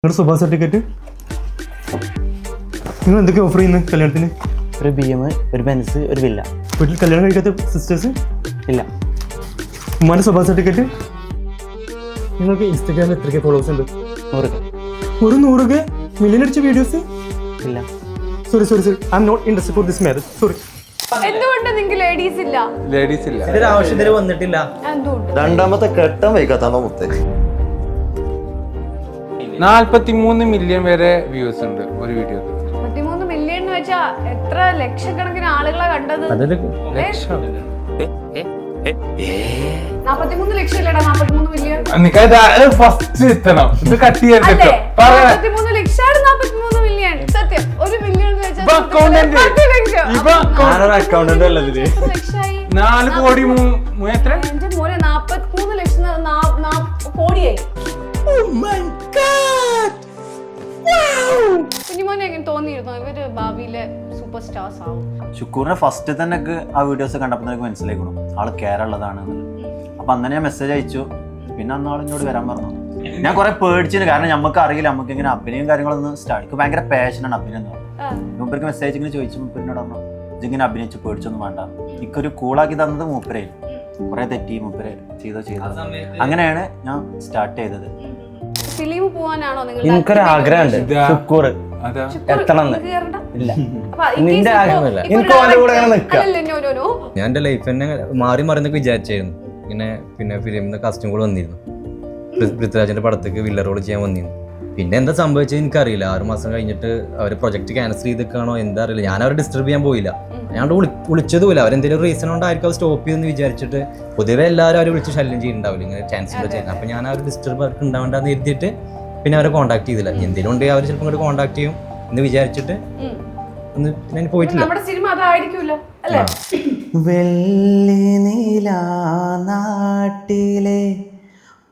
നിങ്ങളുടെ സ്വഭാവ സർട്ടിഫിക്കറ്റ് നിങ്ങൾ എന്തൊക്കെ ഓഫർ ചെയ്യുന്നത് കല്യാണത്തിന്? ഒരു BM, ഒരു ബെൻസ്, ഒരു വില്ല. വീട്ടിൽ കല്യാണം കഴിക്കാത്ത സിസ്റ്റേഴ്സ് ഇല്ല. ഉമ്മാൻ്റെ സ്വഭാവ സർട്ടിഫിക്കറ്റ്. നിങ്ങൾക്ക് ഇൻസ്റ്റാഗ്രാമിൽ എത്രയ്ക്ക് ഫോളോവേഴ്സ് ഉണ്ട്? 100K. ഒരു 100K മില്യൺ അടിച്ച വീഡിയോസ്? ഇല്ല. Sorry I am not interested for this marriage. Sorry. എന്തുകൊണ്ട് നിങ്ങൾക്ക് ലേഡീസ് ഇല്ല? ഇതൊരു ആവശ്യത്തിന് വന്നിട്ടില്ല. എന്തുകൊണ്ട്? രണ്ടാമത്തെ ഘട്ടം വൈകാത്താണോ മുത്തേ? 43 മില്യൺ വരെ വ്യൂസ് ഉണ്ട് ഒരു വീഡിയോക്ക്. 33 മില്യൺ എന്ന് വെച്ചാ എത്ര ലക്ഷക്കണക്കിന് ആളുകളെ കണ്ടത്? ലക്ഷം. 43 ലക്ഷം ഇല്ലടാ, 43 മില്യൺ ഫസ്റ്റ് എത്തണം. ഇത് കട്ട് ചെയ്തിട്ട് അല്ലേ? 43 ലക്ഷമാണ് 43 മില്യൺ. സത്യം. 1 മില്യൺ എന്ന് വെച്ചാൽ 10 ലക്ഷം. ആരൊരു അക്കൗണ്ടന്റ് അല്ലതില് 10 ലക്ഷമായി. 4 കോടി എത്ര? എന്റെ മോനെ 43 ലക്ഷം കോടിയായി. കുഞ്ഞുമോനെ എങ്ങനെ തോന്നിയിരുന്നു ഇവര് ഭാവിയിലെ സൂപ്പർ സ്റ്റാർസ് ആവും? ഷുക്കൂറിനെ ഫസ്റ്റ് തന്നെ ആ വീഡിയോസ് കണ്ടപ്പോൾ എനിക്ക് മനസ്സിലാക്കണം ആള് കേരളതാണ്. അപ്പൊ അന്നെ ഞാൻ മെസ്സേജ് അയച്ചു. പിന്നെ അന്ന് ആളിനോട് വരാൻ പറഞ്ഞു. ഞാൻ കുറെ പേടിച്ചിന്, കാരണം നമുക്ക് അറിയില്ല, നമുക്ക് ഇങ്ങനെ അഭിനയം കാര്യങ്ങളൊന്നും സ്റ്റാർട്ട് ഭയങ്കര പാഷനാണ് അഭിനയം എന്ന് പറഞ്ഞു. മൂപ്പർക്ക് മെസ്സേജ് ഇങ്ങനെ ചോദിച്ചു. മൂപ്പരിനോട് പറഞ്ഞു ഇതിങ്ങനെ അഭിനയിച്ച് പേടിച്ചൊന്നും വേണ്ട. എനിക്കൊരു കൂളാക്കി തന്നത് മൂപ്പരായിരുന്നു. കുറെ തെറ്റി മൂപ്പര് ചെയ്തത് അങ്ങനെയാണ് ഞാൻ സ്റ്റാർട്ട് ചെയ്തത്. ഫിലിം പോവാനാണോ നിങ്ങൾ? എനിക്കൊരു ആഗ്രഹമുണ്ട് ഷുക്കൂർ എത്തണം. ഇല്ല, നിന്റെ ആഗ്രഹമില്ല. എനിക്ക് ഓന്റെ കൂടെ അങ്ങനെ നിൽക്കാം. ഞാൻ എൻ്റെ ലൈഫ് തന്നെ മാറി മറിന്നൊക്കെ വിചാരിച്ചായിരുന്നു. ഇങ്ങനെ പിന്നെ ഫിലിമിന്ന് കാസ്റ്റിംഗ് കൂടെ വന്നിരുന്നു. പൃഥ്വിരാജിന്റെ പടത്തേക്ക് വില്ല റോൾ ചെയ്യാൻ വന്നിരുന്നു. പിന്നെ എന്താ സംഭവിച്ചത് എനിക്കറിയില്ല. 6 മാസം കഴിഞ്ഞിട്ട് അവർ പ്രൊജക്ട് ക്യാൻസൽ ചെയ്തിട്ടാണോ എന്താ അറിയില്ല. ഞാൻ അവരെ ഡിസ്റ്റർബ് ചെയ്യാൻ പോയില്ല. ഞാൻ വിളിച്ചതുമില്ല. അവരെന്തെങ്കിലും റീസൺ കൊണ്ടായിരിക്കും അത് സ്റ്റോപ്പ് ചെയ്തെന്ന് വിചാരിച്ചിട്ട്. പൊതുവെ എല്ലാവരും അവർ വിളിച്ച് ശല്യം ചെയ്യുന്നുണ്ടാവില്ല ഇങ്ങനെ ചാൻസ് ചെയ്യുന്നത്. അപ്പം ഞാൻ ആ ഒരു ഡിസ്റ്റർബ് അവർക്ക് ഉണ്ടാവേണ്ടെന്ന് എഴുതിയിട്ട് പിന്നെ അവരെ കോൺടാക്ട് ചെയ്തില്ല. എന്തെങ്കിലും ഉണ്ടെങ്കിൽ അവർ ചിലപ്പോൾ ഇങ്ങോട്ട് കോൺടാക്ട് ചെയ്യും എന്ന് വിചാരിച്ചിട്ട് ഞാൻ പോയിട്ടില്ല. വെള്ളി നീല നാട്ടിലെ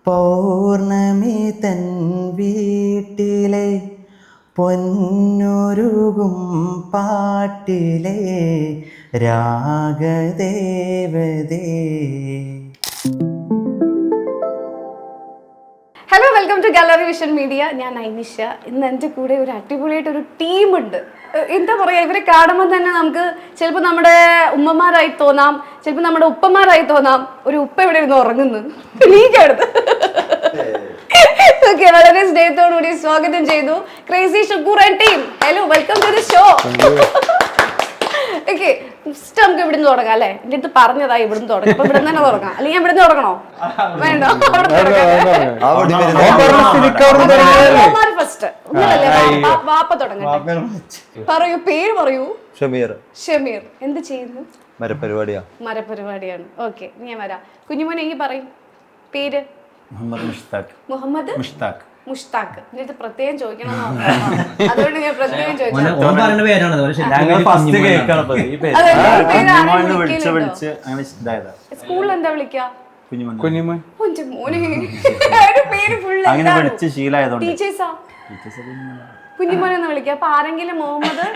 പൗർണമി തൻ വീട്ടിലെ പൊന്നുരുകും പാട്ടിലെ രാഗദേവതേ. Hello, welcome to Gallery Vision Media. ഞാൻ നൈനിഷ. ഇന്ന് എൻ്റെ കൂടെ ഒരു അടിപൊളിയായിട്ടൊരു ടീമുണ്ട്. എന്താ പറയുക, ഇവരെ കാണുമ്പോൾ തന്നെ നമുക്ക് ചിലപ്പോൾ നമ്മുടെ ഉമ്മമാരായി തോന്നാം, ചിലപ്പോൾ നമ്മുടെ ഉപ്പമാരായി തോന്നാം. ഒരു ഉപ്പ ഇവിടെ ഇരുന്ന് ഉറങ്ങുന്നു. നീക്കെടുത്ത് ഓക്കെ, വളരെ സ്നേഹത്തോടുകൂടി സ്വാഗതം ചെയ്തു crazy Shukoor and team. Hello, welcome to the show. Okay, first നമുക്ക് ഇവിടുന്ന് തുടങ്ങാം അല്ലേ? എൻ്റെ അടുത്ത് പറഞ്ഞതാ ഇവിടുന്ന് തുടങ്ങാം. അപ്പൊ ഇവിടെ തന്നെ തുടങ്ങാം, അല്ലെങ്കിൽ ഞാൻ ഇവിടുന്ന് തുടങ്ങണോ? വേണ്ടോ? ഫസ്റ്റ് വാപ്പ തുടങ്ങട്ടെ. പറയൂ, പേര് പറയൂ. ഷമീർ. എന്ത് ചെയ്യുന്നു? മരപരിപാടിയാണ്. ഓക്കെ, ഞാൻ വരാം. കുഞ്ഞുമോനെ എങ്കിൽ പറയും പേര്. മുഹമ്മദ് മുഷ്താഖ്. എന്നിട്ട് പ്രത്യേകം ചോദിക്കണം, അതുകൊണ്ട് ഞാൻ പ്രത്യേകം ചോദിച്ചു. സ്കൂളിൽ എന്താ വിളിക്കാ? ടീച്ചേഴ്സാ കുഞ്ഞുമോനെ ഒന്ന് വിളിക്കാം. അപ്പൊ ആരെങ്കിലും മുഹമ്മദ്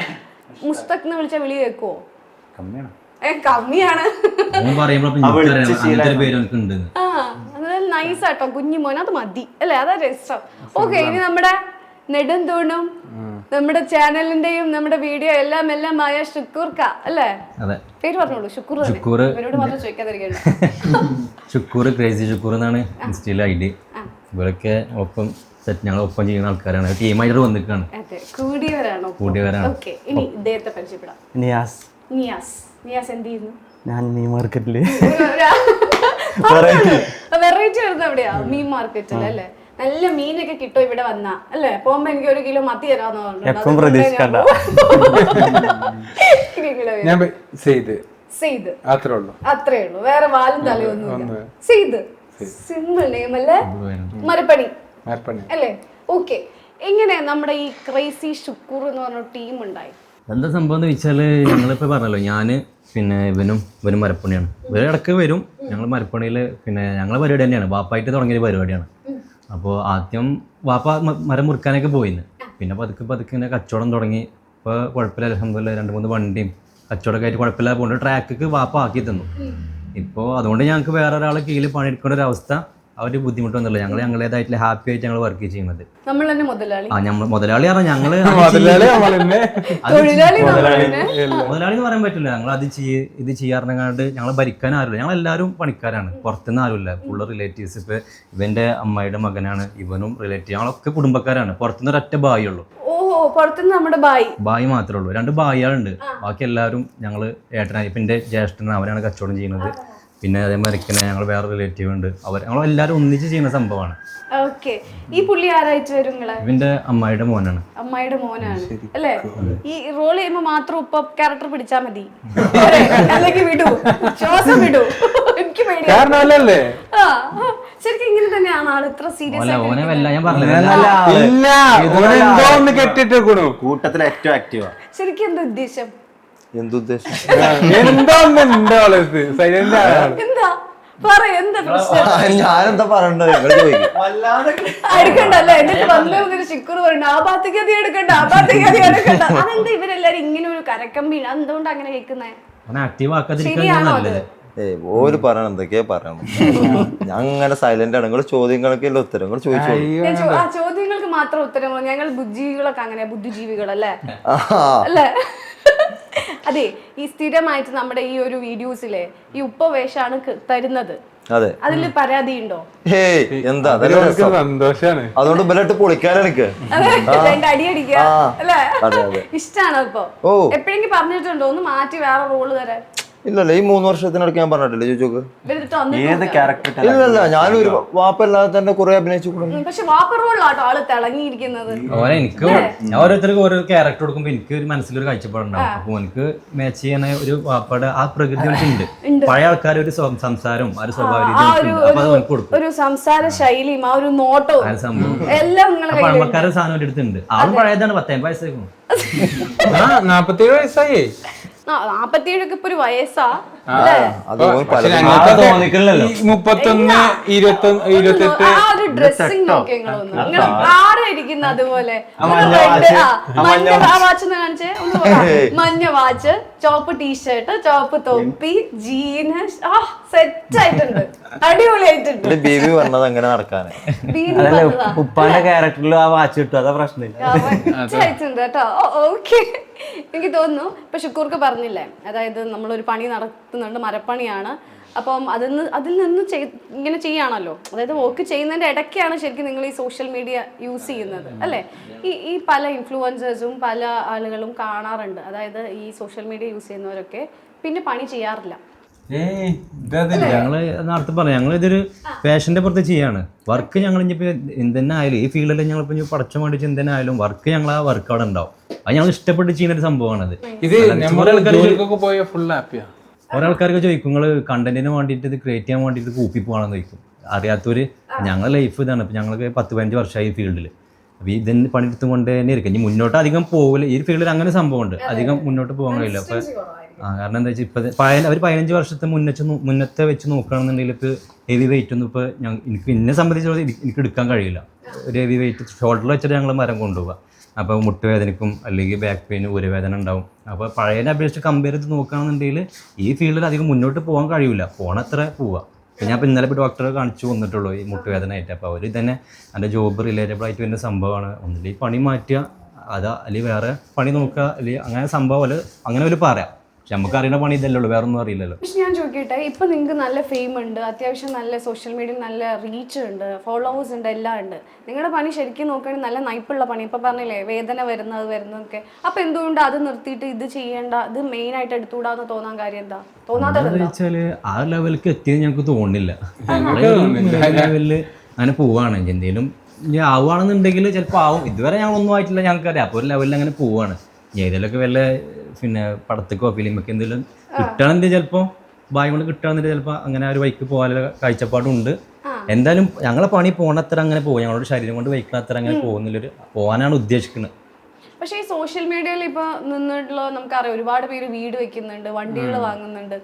മുസ്തഖ് എന്ന് വിളിച്ചാ വിളി കേൾക്കുവോ? കമ്മിയാണ്. നൈസ് ആട്ടോ കുഞ്ഞുമോൻ, അത് മതി അല്ലെ? അതാ രസം. ഓക്കെ, ഇനി നമ്മുടെ നെടുന്തൂണും നമ്മുടെ ചാനലിന്റെയും നമ്മുടെ വീഡിയോ എല്ലാം ആയ ഷുക്കൂർക്ക അല്ലേ? പേര് പറഞ്ഞോളൂ. ഷുക്കൂർ ഇവരോട് മാത്രം ചോദിക്കാതിരിക്കണ്ട. ഷുക്കൂർ, ക്രേസി ഷുക്കൂർ എന്നാണ് ഇൻസ്റ്റയിലെ ഐഡി. ഇവരൊക്കെ ഒപ്പം ഞങ്ങൾ ഒപ്പം ചെയ്യുന്ന ആൾക്കാരാണ്. ടീമായിട്ട് വന്നിട്ടാണ്. കൂടിയവരാണ്. ഓക്കെ, ഇനി ഇദ്ദേഹത്തെ പരിചയപ്പെടാം. നിയാസ് എന്ത് ചെയ്യുന്നു? ഞാൻ മീൻ മാർക്കറ്റില് വെറൈറ്റി വരുന്ന എവിടെയാ? മീൻ മാർക്കറ്റിൽ അല്ലേ? നല്ല മീനൊക്കെ കിട്ടും ഇവിടെ വന്നാ അല്ലേ? പോകുമ്പോ എനിക്ക് 1 കിലോ മത്തി തരാന്ന് പറഞ്ഞു. അത്രേ ഉള്ളൂ, വേറെ വാലും തലയൊന്നുമില്ല. സെയ്ദ്, സിമ്പിൾ നെയിം അല്ലേ? മരപ്പണി അല്ലേ? ഓക്കെ, എങ്ങനെ നമ്മുടെ ഈ ക്രേസി ഷുക്കൂർ എന്ന് പറഞ്ഞ ടീം ഉണ്ടായി? എന്താ സംഭവം എന്ന് വെച്ചാല്, ഞങ്ങളിപ്പോൾ പറഞ്ഞല്ലോ, പിന്നെ ഇവനും മരപ്പണിയാണ്. ഇവർ ഇടയ്ക്ക് വരും. ഞങ്ങൾ മരപ്പണിയിൽ പിന്നെ ഞങ്ങളെ പരിപാടി തന്നെയാണ്. വാപ്പായിട്ട് തുടങ്ങിയ പരിപാടിയാണ്. അപ്പോൾ ആദ്യം വാപ്പ മരം മുറിക്കാനൊക്കെ പോയിന്ന്. പിന്നെ പതുക്കെ ഇങ്ങനെ കച്ചവടം തുടങ്ങി. ഇപ്പോൾ കുഴപ്പമില്ല, അൽഹംദുലില്ലാഹ് 2-3 വണ്ടിയും കച്ചവടമൊക്കെ ആയിട്ട് കുഴപ്പമില്ല പോകുന്നത്. ട്രാക്കിക്ക് വാപ്പ ആക്കി തന്നു. ഇപ്പോൾ അതുകൊണ്ട് ഞങ്ങൾക്ക് വേറെ ഒരാളെ കീഴിൽ പണിയെടുക്കേണ്ട ഒരു അവസ്ഥ ആ ഒരു ബുദ്ധിമുട്ടൊന്നുമില്ല. ഞങ്ങൾ ഞങ്ങളുടേതായിട്ടുള്ള ഹാപ്പി ആയിട്ട് ഞങ്ങൾ വർക്ക് ചെയ്യുന്നത്. നമ്മൾ തന്നെ മുതലാളി. നമ്മൾ മുതലാളി പറഞ്ഞാൽ ഞങ്ങള് മുതലാളി എന്ന് പറയാൻ പറ്റില്ല. ഞങ്ങൾ ഇത് ചെയ്യാറുണ്ട്. ഞങ്ങൾ ഭരിക്കാൻ ആരുമില്ല. ഞങ്ങൾ എല്ലാവരും പണിക്കാരാണ്, പുറത്തുനിന്ന് ആരുമില്ല. Full relatives. ഇപ്പൊ ഇവന്റെ അമ്മയുടെ മകനാണ്, ഇവനും റിലേറ്റീവ്. ഞങ്ങളൊക്കെ കുടുംബക്കാരാണ്. പുറത്തുനിന്ന് ഒരൊറ്റ ബായി ഉള്ളൂ. പുറത്തുനിന്ന് നമ്മുടെ ബായി മാത്രമേ ഉള്ളൂ. 2 ബായികളുണ്ട്. ബാക്കി എല്ലാവരും ഞങ്ങള് ഏട്ടനായി. ഇപ്പൊ എന്റെ ജ്യേഷ്ഠനാണ്, അവരാണ് കച്ചവടം ചെയ്യുന്നത്. പിന്നെ അതേമാതിരി ഞങ്ങൾ വേറെ റിലേറ്റീവ് ഉണ്ട്. ഞങ്ങൾ എല്ലാവരും ഒന്നിച്ച് ചെയ്യുന്ന സംഭവമാണ്. ഈ പുള്ളി ആരായിട്ട് വരും? ഇവന്റെ അമ്മായിയുടെ മോനാണ്. അമ്മായിയുടെ മോനാണ് അല്ലേ? ഈ റോൾ ചെയ്യുമ്പോ മാത്രം ഇപ്പൊ ക്യാരക്ടർ പിടിച്ചാ മതി, അല്ലെങ്കിൽ വിടൂ, ശ്വാസം വിടൂ. എനിക്ക് കാരണല്ലേ ശരിക്കും ഇങ്ങനെ തന്നെയാണ് ആള് ഇത്ര സീരിയസ് കൂട്ടത്തിലെ ഏറ്റവും ആക്റ്റീവാ. ശരിക്കും എന്താ ഉദ്ദേശം? എന്തുദ്ദേശം? എന്താ പറയ? എന്താ പ്രശ്നം? ഞാനെന്താ പറയണ്ടത്? എടുക്കണ്ടല്ലേ? എന്നിട്ട് വന്നൊരു ചിക്കുറ് പറയണ്ട, ആ ഭാഗത്തേക്ക് അതി എടുക്കണ്ട, ആ ഭാഗത്തേക്ക് അതി എടുക്കണ്ട. അതെന്താ ഇവരെല്ലാരും ഇങ്ങനെ ഒരു കരക്കമ്പി? എന്തുകൊണ്ട് അങ്ങനെ കേൾക്കുന്നേ? ശരിയാണോ അത്? ഓര് പറയണം എന്തൊക്കെയാ പറയണം. ഞാൻ അങ്ങനെ സൈലന്റ് ആണ്. നിങ്ങൾ ചോദ്യങ്ങൾക്കല്ല ഉത്തരങ്ങൾ ചോദിച്ചു. ആ ചോദ്യങ്ങൾക്ക് മാത്രം ഉത്തരങ്ങൾ. ഞങ്ങൾ ബുദ്ധിജീവികളൊക്കെ അങ്ങനെ ബുദ്ധിജീവികളല്ലേ? അല്ലേ? അതെ, ഈ സ്ഥിരമായിട്ട് നമ്മുടെ ഈ ഒരു വീഡിയോസിലെ ഈ വേഷാണ് തരുന്നത്. അതെ, അതിൽ പരാതി ഉണ്ടോ? എന്താ സന്തോഷാണ്. അതുകൊണ്ട് ബലട്ട് പൊളിക്കാനാ എനിക്ക് അടിയടിക്കുക അല്ലേ? ഇഷ്ടാണോ? ഇപ്പൊ എപ്പോഴെങ്കിലും പറഞ്ഞിട്ടുണ്ടോ ഒന്ന് മാറ്റി വേറെ റോള് തരാൻ? ഇല്ലല്ല, ഈ 3 വർഷത്തിനടുക്ക് ഞാൻ പറഞ്ഞിട്ടില്ലേ ചോദിച്ചോക്ക്. ഏത് ക്യാരക്ടർ? ഇല്ലല്ല, ഞാനൊരു വാപ്പല്ലാതെ തന്നെ കുറെ അഭിനയിച്ചു. പക്ഷെ വാപ്പ റോളിലാട്ടോ ആള് തിളങ്ങിയിരിക്കുന്നത്. എനിക്ക് ഞാൻ ഓരോരുത്തർക്ക് ഓരോ ക്യാരക്ടർ കൊടുക്കുമ്പോ എനിക്ക് ഒരു മനസ്സിലൊരു കാഴ്ചപ്പാടുണ്ടാവും. അപ്പൊ എനിക്ക് മാച്ച് ചെയ്യാൻ ഒരു വാപ്പയുടെ ആ പ്രകൃതി ഉണ്ട്. പഴയ ആൾക്കാർ ഒരു സംസാരവും ആ ഒരു സ്വഭാവ ഒരു സംസാര ശൈലിയും ആ ഒരു നോട്ടവും എല്ലാം പഴമക്കാരുടെ സാധനം എടുത്തിട്ടുണ്ട്. ആളും പഴയതാണ്. 10 വയസ്സായിരുന്നു. 47 വയസ്സായി. 47 ഇപ്പൊ ഒരു വയസ്സാ. 31, 28 ഡ്രസ്സിംഗ് നോക്കി നിങ്ങൾ ആരാ ഇരിക്കുന്ന അതുപോലെ? കാണിച്ചേ, മഞ്ഞ വാച്ച്, ചോപ്പ് ടീഷർട്ട്, ചോപ്പ് തൊപ്പി, ജീൻസ്, സെറ്റ് ആയിട്ടുണ്ട്, അടിപൊളിയായിട്ടുണ്ട്. ബേബി പറഞ്ഞത് അങ്ങനെ നടക്കാന്. ഉപ്പാന്റെ ക്യാരക്ടറിലും ആ വാച്ച് കിട്ടും, അതാ പ്രശ്നമില്ല. കേട്ടോ. ഓക്കെ, എനിക്ക് തോന്നുന്നു ഇപ്പൊ ഷുക്കൂർക്ക് പറഞ്ഞില്ലേ, അതായത് നമ്മളൊരു പണി നടത്തുന്നുണ്ട്, മരപ്പണിയാണ്. അപ്പം അതിൽ നിന്ന് ഇങ്ങനെ ചെയ്യാണല്ലോ. അതായത് വർക്ക് ചെയ്യുന്നതിന്റെ ഇടയ്ക്കാണ് ശരിക്കും നിങ്ങൾ ഈ സോഷ്യൽ മീഡിയ യൂസ് ചെയ്യുന്നത് അല്ലേ? ഈ പല ഇൻഫ്ലുവൻസേഴ്സും പല ആളുകളും കാണാറുണ്ട്. അതായത് ഈ സോഷ്യൽ മീഡിയ യൂസ് ചെയ്യുന്നവരൊക്കെ പിന്നെ പണി ചെയ്യാറില്ല. ഞങ്ങള് നേരത്തെ പറയാം, ഞങ്ങൾ ഇതൊരു പാഷന്റെ പുറത്ത് ചെയ്യാണ് വർക്ക്. ഞങ്ങൾ ഇനിയിപ്പോ എന്തെന്നെ ആയാലും ഈ ഫീൽഡിൽ ഞങ്ങളിപ്പോ പഠിച്ച വേണ്ടി എന്തെന്നെ ആയാലും വർക്ക് ഞങ്ങൾ ആ വർക്ക് അവിടെ ഉണ്ടാവും. അത് ഞങ്ങൾ ഇഷ്ടപ്പെട്ട് ചെയ്യുന്ന ഒരു സംഭവമാണത്. ഓരോ ആൾക്കാർക്ക് ചോദിക്കും, നിങ്ങൾ കണ്ടന്റിന് വേണ്ടിയിട്ട് ഇത് ക്രിയേറ്റ് ചെയ്യാൻ വേണ്ടിയിട്ട് കൂപ്പി പോകണമെന്ന് ചോദിക്കും. അറിയാത്തൊരു ഞങ്ങളുടെ ലൈഫ് ഇതാണ്. ഇപ്പം ഞങ്ങൾക്ക് 10-15 വർഷമായി ഈ ഫീൽഡിൽ. അപ്പോൾ ഇതിന് പണിയെടുത്തും കൊണ്ട് തന്നെ ഇരിക്കും. ഇനി മുന്നോട്ട് അധികം പോകില്ല. ഈ ഫീൽഡിൽ അങ്ങനെ സംഭവമുണ്ട്, അധികം മുന്നോട്ട് പോകാൻ കഴിയില്ല. അപ്പോൾ കാരണം എന്താ വെച്ചാൽ ഇപ്പം അവർ 15 വർഷത്തെ മുന്നത്തെ വെച്ച് നോക്കുകയാണെന്നുണ്ടെങ്കിൽ ഇപ്പോൾ ഹെവി വെയിറ്റ് ഒന്നും ഇപ്പോൾ എനിക്ക് എന്നെ സംബന്ധിച്ചിടത്തോളം എനിക്ക് എടുക്കാൻ കഴിയില്ല. ഒരു ഹെവി വെയിറ്റ് ഷോൾഡറിൽ വെച്ചിട്ട് ഞങ്ങൾ മരം കൊണ്ടുപോകുക. അപ്പോൾ മുട്ടുവേദനയ്ക്കും അല്ലെങ്കിൽ ബാക്ക് പെയിന് ഊരവേദന ഉണ്ടാവും. അപ്പോൾ പഴയതിനെ അപേക്ഷിച്ച് കമ്പയർ ചെയ്ത് നോക്കുകയാണെന്നുണ്ടെങ്കിൽ ഈ ഫീൽഡിൽ അധികം മുന്നോട്ട് പോകാൻ കഴിയില്ല. പോണത്ര പോവുക. അപ്പോൾ ഞാൻ ഇപ്പോൾ ഇന്നലെ ഇപ്പോൾ ഡോക്ടറെ കാണിച്ചു വന്നിട്ടുള്ളൂ ഈ മുട്ടുവേദനയായിട്ട്. അപ്പോൾ അവർ തന്നെ എൻ്റെ ജോബ് റിലേറ്റബിൾ ആയിട്ട് വരുന്ന സംഭവമാണ്. ഒന്നില്ല ഈ പണി മാറ്റുക, അതാ അല്ലെങ്കിൽ വേറെ പണി നോക്കുക, അല്ലെങ്കിൽ അങ്ങനെ സംഭവം അല്ല അങ്ങനെ ഒരു പറയാം. പക്ഷെ നമുക്ക് അറിയുന്ന പണി ഇതല്ലേ ഉള്ളൂ, വേറെ ഒന്നും അറിയില്ലല്ലോ. പക്ഷെ ഞാൻ ചോദിക്കട്ടെ, ഇപ്പൊ നിങ്ങൾക്ക് നല്ല ഫെയിം ഉണ്ട്, അത്യാവശ്യം നല്ല സോഷ്യൽ മീഡിയയിൽ നല്ല റീച്ച് ഉണ്ട്, ഫോളോവേഴ്സ് ഉണ്ട്, എല്ലാം ഉണ്ട്. നിങ്ങളുടെ പണി ശരിക്കും നോക്കുകയാണെങ്കിൽ നല്ല നയിപ്പുള്ള പണി. ഇപ്പൊ പറഞ്ഞില്ലേ വേദന വരുന്നതൊക്കെ. അപ്പൊ എന്തുകൊണ്ട് അത് നിർത്തിയിട്ട് ഇത് ചെയ്യേണ്ട, ഇത് മെയിൻ ആയിട്ട് എടുത്തുകൂടാന്ന് തോന്നാൻ കാര്യം എന്താ? തോന്നാത്തത് ആ ലെവലിലേക്ക് എത്തിയത് ഞങ്ങൾക്ക് തോന്നുന്നില്ല. ലെവലില് അങ്ങനെ പോവാണ്. എന്തെങ്കിലും ആവുകയാണെന്നുണ്ടെങ്കിൽ ചിലപ്പോൾ ആവും. ഇതുവരെ ഞങ്ങളൊന്നും ആയിട്ടില്ല, ഞങ്ങൾക്കറിയാം. അപ്പോൾ ഒരു ലെവലിൽ അങ്ങനെ പോവാണ്. ഏതിലൊക്കെ വല്ല പിന്നെ പടത്തേക്കോ ഫിലിമൊക്കെ എന്തെങ്കിലും കിട്ടണമെങ്കിൽ ചിലപ്പോൾ ഭാഗ്യം കൊണ്ട് കിട്ടുകയാണെന്നിട്ട് ചിലപ്പോൾ അങ്ങനെ ഒരു വൈക്ക് പോകാനുള്ള കാഴ്ചപ്പാടുണ്ട്. എന്തായാലും ഞങ്ങളെ പണി പോകണത്ര അങ്ങനെ പോകും. ഞങ്ങളുടെ ശരീരം കൊണ്ട് വയ്ക്കണത്ര അങ്ങനെ പോകുന്നില്ലൊരു പോകാനാണ് ഉദ്ദേശിക്കുന്നത്. പക്ഷേ ഈ സോഷ്യൽ മീഡിയയിൽ ഇപ്പോൾ നിന്നിട്ടുള്ള നമുക്കറിയാം ഒരുപാട് പേര് വീട് വെക്കുന്നുണ്ട്, വണ്ടികൾ വാങ്ങുന്നുണ്ട്,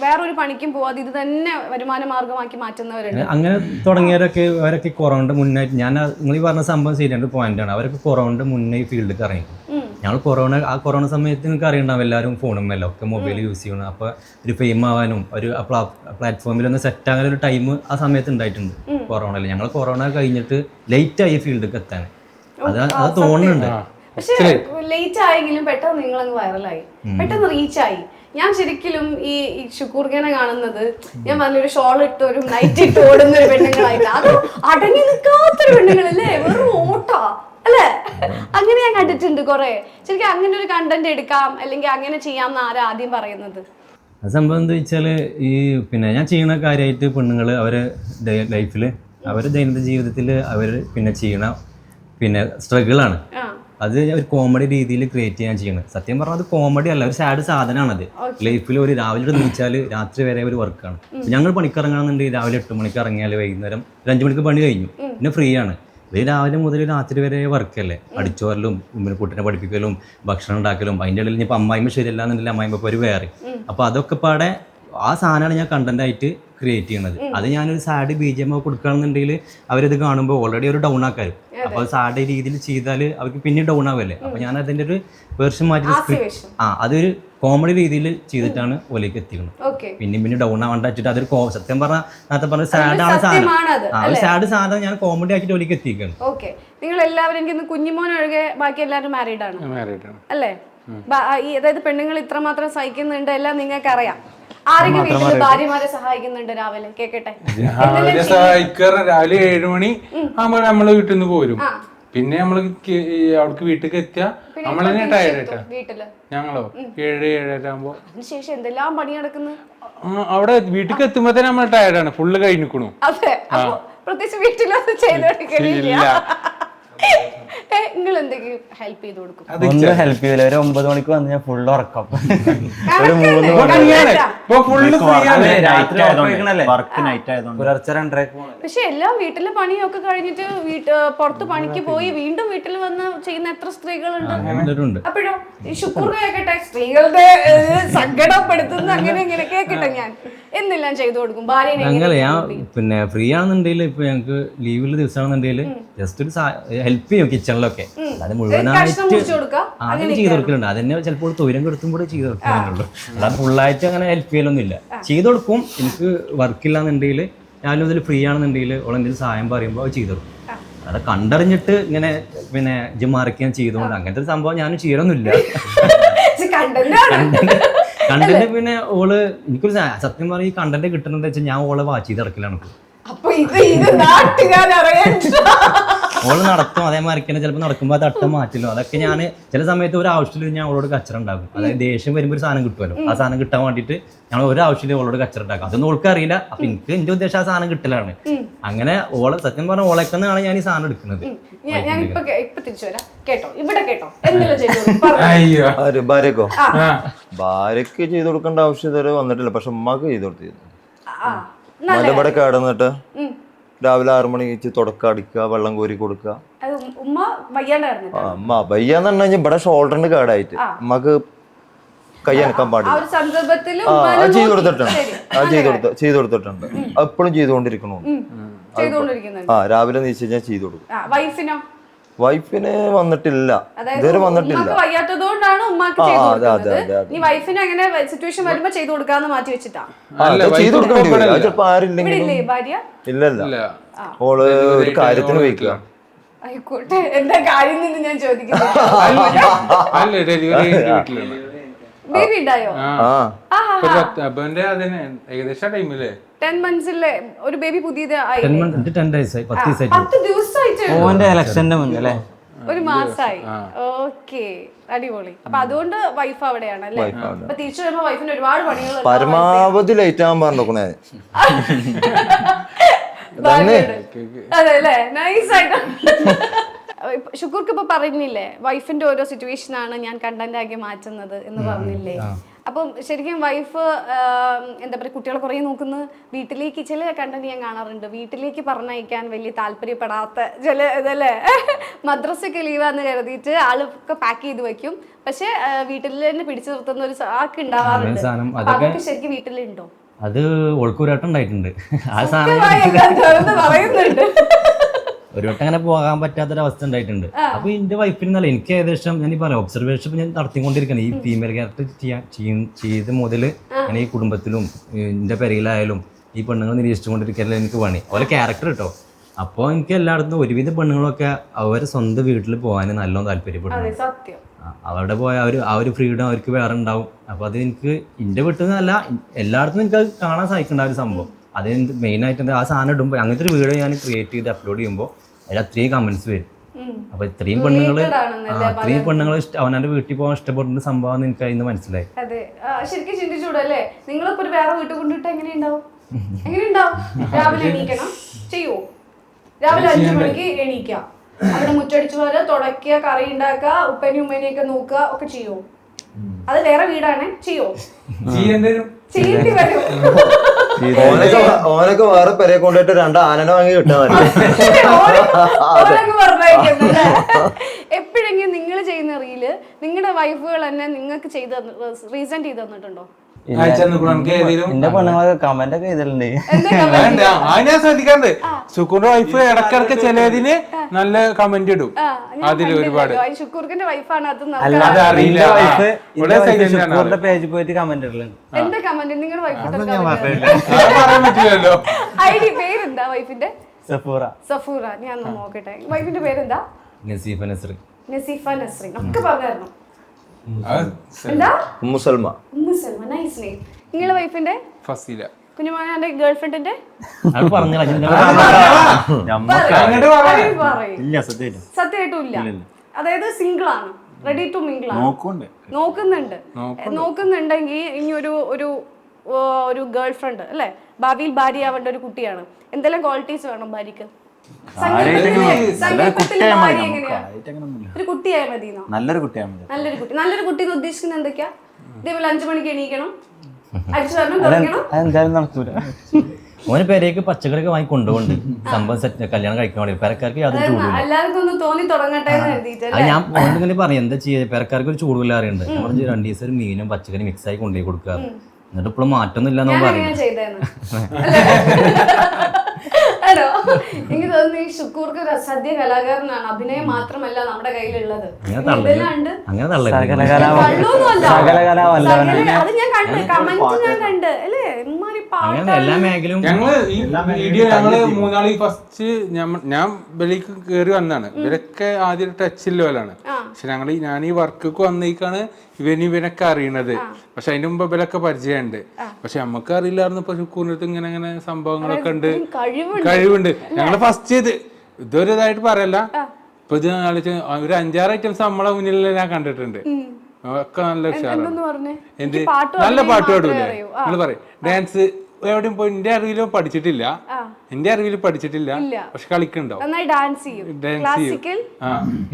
വേറൊരു പണിക്കും പോവാതെ ഇത് തന്നെ വരുമാന മാർഗമാക്കി മാറ്റുന്നവരുണ്ട്. അങ്ങനെ തുടങ്ങിയവരൊക്കെ അവരൊക്കെ കൊറോണ മുന്നായിട്ട്, ഞാൻ നിങ്ങൾ ഈ പറഞ്ഞ സംഭവം ശരിയാണ്, പോയിന്റാണ്. അവരൊക്കെ കൊറോണ മുന്നേ ഈ ഫീൽഡിൽ ഇറങ്ങി. ഞങ്ങൾ കൊറോണ സമയത്ത് നിങ്ങൾക്ക് അറിയണ്ടാവും എല്ലാവരും ഫോണുമല്ലോ ഒക്കെ മൊബൈൽ യൂസ് ചെയ്യണം. അപ്പോൾ ഒരു ഫെയിം ആവാനും ഒരു പ്ലാറ്റ്ഫോമിലൊന്ന് സെറ്റ് ആകാൻ ഒരു ടൈം ആ സമയത്ത് ഉണ്ടായിട്ടുണ്ട് കൊറോണയിൽ. ഞങ്ങൾ കൊറോണ കഴിഞ്ഞിട്ട് ലേറ്റായി ഫീൽഡിലേക്ക് എത്താൻ. അത് തോന്നുന്നുണ്ട്. പക്ഷെ ലേറ്റ് ആയെങ്കിലും പെട്ടെന്ന് നിങ്ങളങ്ങ് വൈറലായി, പെട്ടെന്ന് റീച്ചായി. ഞാൻ ശരിക്കും ഈ ഷുക്കൂർഖാനെ കാണുന്നത് ഞാൻ പറഞ്ഞൊരു ഷോൾ ഇട്ട് ഒരു നൈറ്റ് ഇട്ട് ഓടുന്ന ഒരു പെണ്ണുങ്ങളായിട്ട്, അത് അടങ്ങി നിൽക്കാത്തൊരു പെണ്ണുങ്ങളല്ലേ, വെറും ഓട്ടാ അല്ലേ? അങ്ങനെ ഞാൻ കണ്ടിട്ടുണ്ട് കുറെ. ശരിക്കും അങ്ങനെ ഒരു കണ്ടന്റ് എടുക്കാം അല്ലെങ്കിൽ അങ്ങനെ ചെയ്യാമെന്ന് ആരാ ആദ്യം പറയുന്നത്? അത് സംഭവം എന്താ വെച്ചാൽ ഈ പിന്നെ ഞാൻ ചെയ്യുന്ന കാര്യമായിട്ട് പെണ്ണുങ്ങൾ അവരെ ലൈഫിൽ അവരുടെ ദൈനംദിന ജീവിതത്തിൽ അവർ പിന്നെ ചെയ്യണ പിന്നെ സ്ട്രഗിളാണ്. അത് ഒരു കോമഡി രീതിയിൽ ക്രിയേറ്റ് ചെയ്യാൻ ചെയ്യണം. സത്യം പറഞ്ഞാൽ അത് കോമഡി അല്ല, ഒരു സാഡ് സാധനമാണത്. ലൈഫിൽ ഒരു രാവിലെ നീച്ചാൽ രാത്രി വരെ ഒരു വർക്കാണ്. ഞങ്ങൾ പണിക്കിറങ്ങണമെന്നുണ്ടെങ്കിൽ രാവിലെ 8 മണിക്ക് ഇറങ്ങിയാൽ വൈകുന്നേരം 5 മണിക്ക് പണി കഴിഞ്ഞു, പിന്നെ ഫ്രീ ആണ്. ഇത് രാവിലെ മുതൽ രാത്രി വരെ വർക്കല്ലേ, അടിച്ചോരലും കുട്ടിനെ പഠിപ്പിക്കലും ഭക്ഷണം ഉണ്ടാക്കലും. അതിൻ്റെ ഇടയിൽ ഇനിയിപ്പോൾ അമ്മായിമ്മ ശരിയല്ല എന്നുണ്ടെങ്കിൽ അമ്മായിമ്മ ഒരു വേറെ. അപ്പോൾ അതൊക്കെ പാടെ ആ സാധനമാണ് ഞാൻ കണ്ടന്റായിട്ട് ക്രിയേറ്റ് ചെയ്യുന്നത്. അത് ഞാനൊരു സാഡ് BGM കൊടുക്കുകയാണെന്നുണ്ടെങ്കിൽ അവരിത് കാണുമ്പോൾ ഓൾറെഡി ഒരു ഡൗൺ ആക്കാരും. അപ്പോൾ അത് സാഡ് രീതിയിൽ ചെയ്താൽ അവർക്ക് പിന്നെ ഡൗൺ ആവല്ലേ. അപ്പോൾ ഞാൻ അതിൻ്റെ ഒരു വേർഷൻ മാറ്റി അതൊരു കോമഡി രീതിയിൽ ചെയ്തിട്ടാണ് ഓലേക്ക് എത്തിക്കുന്നത്. പിന്നെ ഡൗൺ ആവാണ്ട് വെച്ചിട്ട് അതൊരു സത്യം പറഞ്ഞാൽ നേരത്തെ പറഞ്ഞ സാഡാണ് സാധനം. ഒരു സാഡ് സാധനം ഞാൻ കോമഡി ആക്കിയിട്ട് ഓലേക്ക് എത്തിക്കുകയാണ്. നിങ്ങൾ എല്ലാവരും എനിക്ക് കുഞ്ഞുമോൻ ഒഴികെ ബാക്കി എല്ലാവരും മാരീഡ് ആണ് അല്ലേ? അതായത് പെണ്ണുങ്ങൾ ഇത്രമാത്രം സഹിക്കുന്നുണ്ട് എല്ലാം നിങ്ങൾക്ക് അറിയാം. ആരെങ്കിലും വീട്ടില് ഭാര്യമാരെ സഹായിക്കുന്നുണ്ട് രാവിലെ? കേക്കട്ടെ. രാവിലെ സഹായിക്കാറ് രാവിലെ 7 മണി ആകുമ്പോൾ നമ്മള് വീട്ടിൽ നിന്ന് പോരും. പിന്നെ നമ്മള് അവർക്ക് വീട്ടിലേക്ക് എത്തിയാ നമ്മൾ തന്നെ ടയർഡായിട്ടാ. ഞങ്ങളോ 7-7:30 ആകുമ്പോ ശേഷം എന്തെല്ലാം പണി നടക്കുന്നു അവിടെ വീട്ടിൽ എത്തുമ്പോ തന്നെ നമ്മൾ ടയർഡാണ്, ഫുള്ള് കഴിഞ്ഞിക്കണു. പ്രത്യേകിച്ച് വീട്ടിലൊന്നും ചെയ്തോണ്ടിരിക്കില്ല. നിങ്ങൾ എന്തെങ്കിലും ഹെൽപ്പ് ചെയ്ത് കൊടുക്കും? ഒന്നും ഹെൽപ്പ് ചെയ്തില്ല. ഒരു 9 മണിക്ക് വന്ന് ഞാൻ ഫുള്ള് ഉറക്കം. ഒരു 3 പക്ഷെ എല്ലാം വീട്ടിലെ പണിയൊക്കെ കഴിഞ്ഞിട്ട് പുറത്ത് പണിക്ക് പോയി വീണ്ടും വീട്ടിൽ വന്ന് ചെയ്യുന്ന എത്ര സ്ത്രീകളുണ്ട്. അപ്പോഴോ ഈ ശുക്കൂർ കേക്കട്ടെ, സ്ത്രീകളുടെ സങ്കടപ്പെടുത്തുന്ന അങ്ങനെ ഇങ്ങനെ കേക്കട്ടെ. ഞാൻ എന്നെല്ലാം ചെയ്തു കൊടുക്കും. അങ്ങനെ ഞാൻ പിന്നെ ഫ്രീ ആണെന്നുണ്ടെങ്കിൽ ഇപ്പൊ ഞങ്ങൾക്ക് ലീവുള്ള ദിവസമാണെന്നുണ്ടെങ്കിൽ ജസ്റ്റ് ഒരു ഹെൽപ്പ് ചെയ്യും കിച്ചണിലൊക്കെ. അത് മുഴുവനായിട്ട് അങ്ങനെ ചെയ്ത് കൊടുക്കലുണ്ട്. അതന്നെ ചിലപ്പോൾ തൊഴിലും കൊടുത്തുമ്പോൾ ചെയ്ത് കൊടുക്കാനുള്ളൂ. അല്ലാതെ ഫുള്ളായിട്ട് അങ്ങനെ ഹെൽപ്പ് ചെയ്യലൊന്നുമില്ല. ചെയ്ത് കൊടുക്കും. എനിക്ക് വർക്കില്ലാന്നുണ്ടെങ്കിൽ ഞാനും ഇതിൽ ഫ്രീ ആണെന്നുണ്ടെങ്കിൽ ഓൾ എന്തെങ്കിലും സഹായം പറയുമ്പോൾ അത് ചെയ്തു കൊടുക്കും. അത് കണ്ടറിഞ്ഞിട്ട് ഇങ്ങനെ പിന്നെ മാറിക്കാൻ ചെയ്തുകൊണ്ട് അങ്ങനത്തെ ഒരു സംഭവം ഞാനും ചെയ്യലൊന്നുമില്ല. കണ്ടന്റ് പിന്നെ ഓള് എനിക്കൊരു സത്യം പറഞ്ഞ ഈ കണ്ടന്റ് കിട്ടുന്നത് വെച്ചാൽ ഞാൻ ഓളെ വാച്ച് ചെയ്ത് നടക്കലാണ്. ഓള് നടത്തും അതേമാതിരി തന്നെ ചിലപ്പോൾ നടക്കുമ്പോൾ അത് അട്ടം മാറ്റില്ലോ. അതൊക്കെ ഞാൻ ചില സമയത്ത് ഒരു ആവശ്യത്തിൽ ഞാൻ അവളോട് കച്ചറ ഉണ്ടാക്കും. അതായത് ദേഷ്യം വരുമ്പോൾ ഒരു സാധനം കിട്ടുമല്ലോ, ആ സാധനം കിട്ടാൻ വേണ്ടിയിട്ട് ഞങ്ങൾ ഒരു ആവശ്യത്തിൽ അവളോട് കച്ചറ ഉണ്ടാക്കും. അതൊന്നും ഓൾക്ക് അറിയില്ല. അപ്പൊ എനിക്ക് എന്റെ ഉദ്ദേശം ആ സാധനം കിട്ടലാണ്. അങ്ങനെ ഓളെ സത്യം പറഞ്ഞ ഓളെക്കെന്നാണ് ഞാൻ ഈ സാധനം എടുക്കുന്നത്. ഭാര്യക്ക് ചെയ്ത് കൊടുക്കേണ്ട ആവശ്യം ഇതുവരെ വന്നിട്ടില്ല. പക്ഷെ ഉമ്മാക്ക് ചെയ്ത് കൊടുത്തിരുന്നു. മലബടെ കിടന്നിട്ട് രാവിലെ 6 മണിക്ക് തുടക്കം അടിക്കുക, വെള്ളം കോരി കൊടുക്കുക. ഉമ്മ വയ്യാന്ന് പറഞ്ഞു കഴിഞ്ഞാൽ ഇവിടെ ഷോൾഡറിന് കേടായിട്ട് ഉമ്മക്ക് കൈ അനക്കാൻ പാടില്ല. ചെയ്ത് കൊടുത്തിട്ടുണ്ട്, ചെയ്ത് കൊടുത്തിട്ടുണ്ട്. എപ്പോഴും ചെയ്തുകൊണ്ടിരിക്കണുണ്ട്. രാവിലെ നീച്ച് കഴിഞ്ഞാൽ ചെയ്ത് കൊടുക്കും. വൈഫിന് വന്നിട്ടില്ല, ഇതുവരെ വന്നിട്ടില്ല. ചെയ്ത് കൊടുക്കേണ്ടി വരും. അത് ചിലപ്പോ ആരില്ലെങ്കിൽ ഇല്ലല്ല, ഓള് ഒരു കാര്യത്തിന് വയ്ക്കുക. ആയിക്കോട്ടെ, എന്താ കാര്യം നിന്ന് ഞാൻ ചോദിക്കുന്നത്. ബേബി ഉണ്ടായോ? ഏകദേശം ടൈമില്ലേ 10 months-ലെ ഒരു ബേബി പുതിയത് 10 ദിവസമായിട്ട് ഇലക്ഷന്റെ മുന്നേ ഒരു മാസമായി. ഓക്കെ, അടിപൊളി. അപ്പൊ അതുകൊണ്ട് വൈഫ് അവിടെയാണ് അല്ലേ? അപ്പൊ തിരിച്ചു വരുമ്പോ വൈഫിന് ഒരുപാട് പണികൾ. പരമാവധി ലേറ്റ് ആവാൻ പറഞ്ഞേ. അതെ അല്ലേ, നൈസ് ആയിട്ട്. ഷുക്കൂർക്ക് ഇപ്പൊ പറഞ്ഞില്ലേ വൈഫിന്റെ ഓരോ സിറ്റുവേഷൻ ആണ് ഞാൻ കണ്ടന്റ് ആക്കി മാറ്റുന്നത് എന്ന് പറഞ്ഞില്ലേ? അപ്പം ശരിക്കും വൈഫ് എന്താ പറയുക, കുട്ടികളെ കുറേ നോക്കുന്നു. വീട്ടിലേക്ക് ചില കണ്ടന്റ് ഞാൻ കാണാറുണ്ട്, വീട്ടിലേക്ക് പറഞ്ഞയക്കാൻ വലിയ താല്പര്യപ്പെടാത്ത ചില ഇതല്ലേ, മദ്രസയൊക്കെ ലീവാന്ന് കരുതിയിട്ട് ആളൊക്കെ പാക്ക് ചെയ്ത് വെക്കും. പക്ഷെ വീട്ടിൽ തന്നെ പിടിച്ചു നിർത്തുന്ന ഒരു ആൾക്ക് ഉണ്ടാവാറുണ്ട്. അതൊക്കെ ശരിക്കും വീട്ടിലുണ്ടോ? അത് ഓൾക്കൂരാട്ടം ഉണ്ടായിട്ടുണ്ട്. ആ സാധനം പറയുന്നുണ്ട്. ഒരു വട്ടം അങ്ങനെ പോകാൻ പറ്റാത്തൊരവസ്ഥ ഉണ്ടായിട്ടുണ്ട്. അപ്പൊ എന്റെ വൈഫിനല്ല, എനിക്ക് ഏകദേശം ഞാൻ ഈ പറയാം ഒബ്സർവേഷൻ ഞാൻ നടത്തിക്കൊണ്ടിരിക്കണം. ഈ ഫീമെയിൽ ക്യാരക്ടർ ചെയ്ത് മുതൽ ഞാൻ ഈ കുടുംബത്തിലും എന്റെ പെരയിലായാലും ഈ പെണ്ണുങ്ങൾ നിരീക്ഷിച്ചുകൊണ്ടിരിക്കല്ലേ എനിക്ക് പണി. അവരെ ക്യാരക്ടർ കേട്ടോ. അപ്പോൾ എനിക്ക് എല്ലായിടത്തും ഒരുവിധ പെണ്ണുങ്ങളൊക്കെ അവരെ സ്വന്തം വീട്ടിൽ പോകാൻ നല്ലോണം താല്പര്യപ്പെടുന്നു. അവിടെ പോയാൽ ആ ഒരു ഫ്രീഡം അവർക്ക് വേറെ ഉണ്ടാവും. അപ്പോൾ അത് എനിക്ക് എൻ്റെ വീട്ടിൽ നിന്നല്ല എല്ലായിടത്തും എനിക്ക് അത് കാണാൻ സാധിക്കേണ്ട ഒരു സംഭവം. അത് മെയിനായിട്ട് ആ സാധനം ഇടുമ്പോൾ അങ്ങനത്തെ ഒരു വീഡിയോ ഞാൻ ക്രിയേറ്റ് ചെയ്ത് അപ്ലോഡ് ചെയ്യുമ്പോൾ അതിൽ അത്രയും കമന്റ്സ് വരും. അപ്പൊ ഇത്രയും പെണ്ണുങ്ങൾ അവനവന്റെ വീട്ടിൽ പോകാൻ ഇഷ്ടപ്പെടുന്ന സംഭവം എനിക്ക് അതിന് മനസ്സിലായി. അതെ, ശരിക്കും ചിന്തിച്ചൂടല്ലേ? നിങ്ങളിപ്പോ ഒരു വേറെ വീട്ടിൽ കൊണ്ടിട്ട് എങ്ങനെയുണ്ടാവും? രാവിലെ എണീക്കണം, ചെയ്യോ? രാവിലെ 5 മണിക്ക് എണീക്കാം, അവിടെ മുറ്റടിച്ചു പോലെ തുടക്കുക, കറി ഉണ്ടാക്കുക, ഉപ്പേനും ഉമ്മേനെയൊക്കെ നോക്കുക ഒക്കെ ചെയ്യോ? അത് വേറെ വീടാണ്, ചെയ്യോ? ചെയ്യേണ്ടി വരും. ഓനൊക്കെ വേറെ പെരയെ കൊണ്ടുപോയിട്ട് 2 ആനനെ വാങ്ങി കിട്ടാൻ എപ്പോഴെങ്കിലും നിങ്ങൾ ചെയ്യുന്ന റീല് നിങ്ങളുടെ വൈഫുകൾ തന്നെ നിങ്ങൾക്ക് റീസെന്റ് ചെയ്ത് തന്നിട്ടുണ്ടോ? എന്റെ പെണ്ണുങ്ങളൊക്കെ കമന്റ് ഒക്കെ ചെയ്തിട്ടുണ്ട്. ഞാൻ ശ്രദ്ധിക്കാറുണ്ട്. സുക്കൂറിന്റെ വൈഫ് ഇടക്കിടക്ക് ചിലതിന് നല്ല കമന്റ് ഇടും. അതിൽ ഒരുപാട് ശുക്കൂറിന്റെ വൈഫാണ് അത്. അല്ലാതെ അറിയില്ല വൈഫ് സുക്കൂറിന്റെ പേജിൽ പോയിട്ട് കമന്റ് ഇടലുണ്ട്. എന്താ കമന്റ്? നിങ്ങളുടെ പറയാൻ പറ്റില്ലല്ലോ. ഐഡി പേരെന്താ വൈഫിന്റെ? സഫൂറ. സഫൂറ. ഞാൻ നോക്കട്ടെ. വൈഫിന്റെ പേരെന്താ? നസീഫ നസ്രീൻ. നസീഫ നസ്രീൻ. ഒക്കെ പറഞ്ഞായിരുന്നു. എന്താ? മുസൽമ. മുസൽമ. Nice name. നിങ്ങളുടെ വൈഫിന്റെ? ഫസീല. കുഞ്ഞുമാന്റെ ഗേൾഫ്രണ്ടിന്റെ? അത് പറഞ്ഞില്ല. സത്യമായിട്ടും ഇല്ല. അതായത് സിംഗിൾ ആണ്, റെഡി ടു മിംഗിൾ ആണ്. നോക്കുന്നുണ്ടെങ്കിൽ ഇനി ഒരു ഗേൾ ഫ്രണ്ട് അല്ലെ, ഭാവിയിൽ ഭാര്യ ആവേണ്ട ഒരു കുട്ടിയാണ്. എന്തെല്ലാം ക്വാളിറ്റീസ് വേണം ഭാര്യക്ക്? ഒരു കുട്ടിയായ മതി. നല്ലൊരു കുട്ടി. നല്ലൊരു കുട്ടി എന്ന് ഉദ്ദേശിക്കുന്നത് എന്തൊക്കെയാ? ഇതേപോലെ 5 മണിക്ക് എണീക്കണം, അടിച്ചു വരണം, അതെന്തായാലും നടക്കൂല. ഓന് പെരേക്ക് പച്ചക്കറിയൊക്കെ വാങ്ങി കൊണ്ടുപോകുന്നുണ്ട്. സംഭവം സെറ്റ് കല്യാണം കഴിക്കാൻ വേണ്ടി. പെരക്കാർക്ക് യാതൊരു ചൂടില്ല. എല്ലാവർക്കും ഒന്ന് തോന്നി തുടങ്ങട്ടെ എന്ന് എഴുതിയിട്ട്. അത് ഞാൻ ഓനിങ്ങനെ പറയും എന്താ ചെയ്യുക, പെരക്കാർക്ക് ഒരു ചൂടില്ല അറിയുന്നുണ്ട്. നമ്മൾ 2 ദിവസം ഒരു മീനും പച്ചക്കറി മിക്സ് ആയി കൊണ്ടുപോയി കൊടുക്കാറ്. എന്നിട്ട് ഇപ്പോഴും മാറ്റൊന്നും ഇല്ലെന്ന് പറയും. ആണോ? എനിക്ക് തോന്നുന്നു ഈ ശുക്കൂർക്ക് ഒരു അസാധ്യ കലാകാരനാണ്. അഭിനയം മാത്രമല്ല നമ്മുടെ കയ്യിലുള്ളത്. അത് ഞാൻ കണ്ടു, കമന്റ് ഞാൻ കണ്ട് അല്ലേ? എല്ലാ മേഖലയും ഞങ്ങള് ഈ വീഡിയോ മൂന്നാളി ഫസ്റ്റ് ഞാൻ ഇവലേക്ക് കയറി വന്നാണ്. ഇവരൊക്കെ ആദ്യം ടച്ചില്ല പോലാണ്. പക്ഷെ ഞാൻ ഈ വർക്കൊക്കെ വന്നേക്കാണ് ഇവനൊക്കെ അറിയണത്. പക്ഷെ അതിന്റെ മുമ്പ് ഇവരൊക്കെ പരിചയമുണ്ട്. പക്ഷെ നമുക്ക് അറിയില്ലായിരുന്നു ഇപ്പൊ ശുക്കൂറിനടുത്ത് ഇങ്ങനെ സംഭവങ്ങളൊക്കെ ഉണ്ട്, കഴിവുണ്ട്. ഞങ്ങള് ഫസ്റ്റ് ഇതൊരു ഇതായിട്ട് പറയല്ല, ഇപ്പൊ ഇത് ഒരു 5-6 ഐറ്റംസ് നമ്മളെ മുന്നിൽ ഞാൻ കണ്ടിട്ടുണ്ട്. ഒക്കെ നല്ല ഉഷാറാണ്. എന്ത് നല്ല പാട്ട് പാടൂലേ? നിങ്ങൾ പറയും ഡാൻസ് എവിടെയും പോയി എന്റെ അറിവിൽ പഠിച്ചിട്ടില്ല, പക്ഷെ കളിക്കണ്ടോ?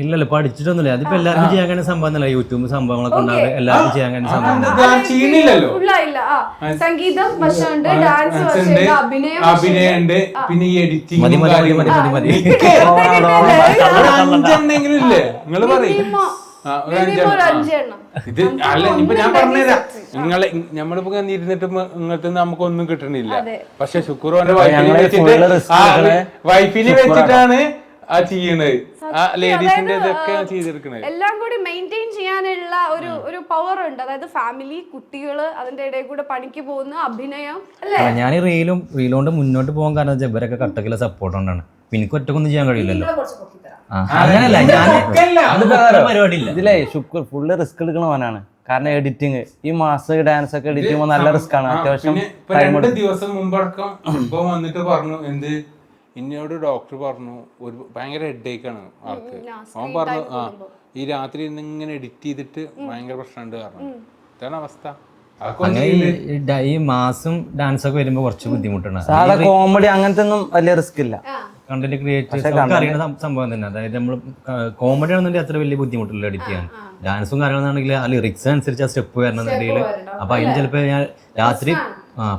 ഇല്ലല്ലോ, പഠിച്ചിട്ടൊന്നുമില്ല. അതിപ്പോ എല്ലാവർക്കും ചെയ്യാൻ കഴിയുന്ന സംഭവം യൂട്യൂബ് സംഭവങ്ങളൊക്കെ ഉണ്ടാവും. എല്ലാവർക്കും ചെയ്യാൻ കഴിയുന്ന സംഭവം. സംഗീതം, അഭിനയുണ്ട്, പിന്നെ ഈ എഡിറ്റിംഗ്. അഞ്ചെണ്ണെങ്കിലും ഇല്ലേ? നിങ്ങൾ പറയും ഇത് അല്ല. ഇപ്പൊ ഞാൻ പറഞ്ഞുതരാം, നമ്മളിപ്പോ ഇരുന്നിട്ട് ഇങ്ങനത്തെ നമുക്കൊന്നും കിട്ടണില്ല. പക്ഷെ ശുക്കൂറിന്റെ വൈഫിനെ വെച്ചിട്ടാണ് ആ ചെയ്യണത്. ആ ലേഡീസിന്റെ ഇതൊക്കെ ചെയ്തെടുക്കണത്. എല്ലാം കൂടി മെയിൻറ്റെയിൻ ചെയ്യാനുള്ള ഒരു പവർ ഉണ്ട്. അതായത് ഫാമിലി, കുട്ടികള്, അതിന്റെ ഇടയിൽ കൂടെ പണിക്ക് പോകുന്ന അഭിനയം അല്ലേ? ഞാൻ റീലോണ്ട് മുന്നോട്ട് പോകാൻ കാരണം ഇവരൊക്കെ കട്ടക്കിലെ സപ്പോർട്ട് കൊണ്ടാണ്. എനിക്ക് ഒറ്റക്കൊന്നും ചെയ്യാൻ കഴിയില്ലല്ലോ. ഇതിലേ ശുക്കൂർ ഫുള്ള് റിസ്ക് എടുക്കണവനാണ്. കാരണം എഡിറ്റിങ്, ഈ മാസ് ഡാൻസ് ഒക്കെ എഡിറ്റ് ചെയ്യുമ്പോൾ നല്ല റിസ്ക് ആണ്. അത്യാവശ്യം 2 ദിവസം മുമ്പടക്കം ഇപ്പൊ വന്നിട്ട് പറഞ്ഞു, എന്ത് എന്നോട് ഡോക്ടർ പറഞ്ഞു ഒരു ഭയങ്കര ഹെഡേക്ക് ആണ് ആൾക്ക്. അവൻ പറഞ്ഞു ഈ രാത്രി ഇങ്ങനെ എഡിറ്റ് ചെയ്തിട്ട് ഭയങ്കര പ്രശ്നമുണ്ട് പറഞ്ഞു. ഇതാണ് അവസ്ഥ. ഈ മാസും ഡാൻസ് ഒക്കെ വരുമ്പോ കുറച്ച് ബുദ്ധിമുട്ടാണ്. സാധാ കോമഡി അങ്ങനത്തെ ഒന്നും വലിയ റിസ്ക് ഇല്ല. കണ്ടന്റ് ക്രിയേറ്റേഴ്സ് അറിയുന്ന സംഭവം തന്നെ. അതായത് നമ്മൾ കോമഡി ആണെന്നുണ്ടെങ്കിൽ അത്ര വലിയ ബുദ്ധിമുട്ടില്ല എഡിറ്റ് ചെയ്യാൻ. ഡാൻസും കാര്യങ്ങളാണെങ്കിൽ ആ ലിറിക്സ് അനുസരിച്ച് ആ സ്റ്റെപ്പ് വരണമെന്നുണ്ടെങ്കിൽ അപ്പൊ അതിന് ചിലപ്പോൾ ഞാൻ രാത്രി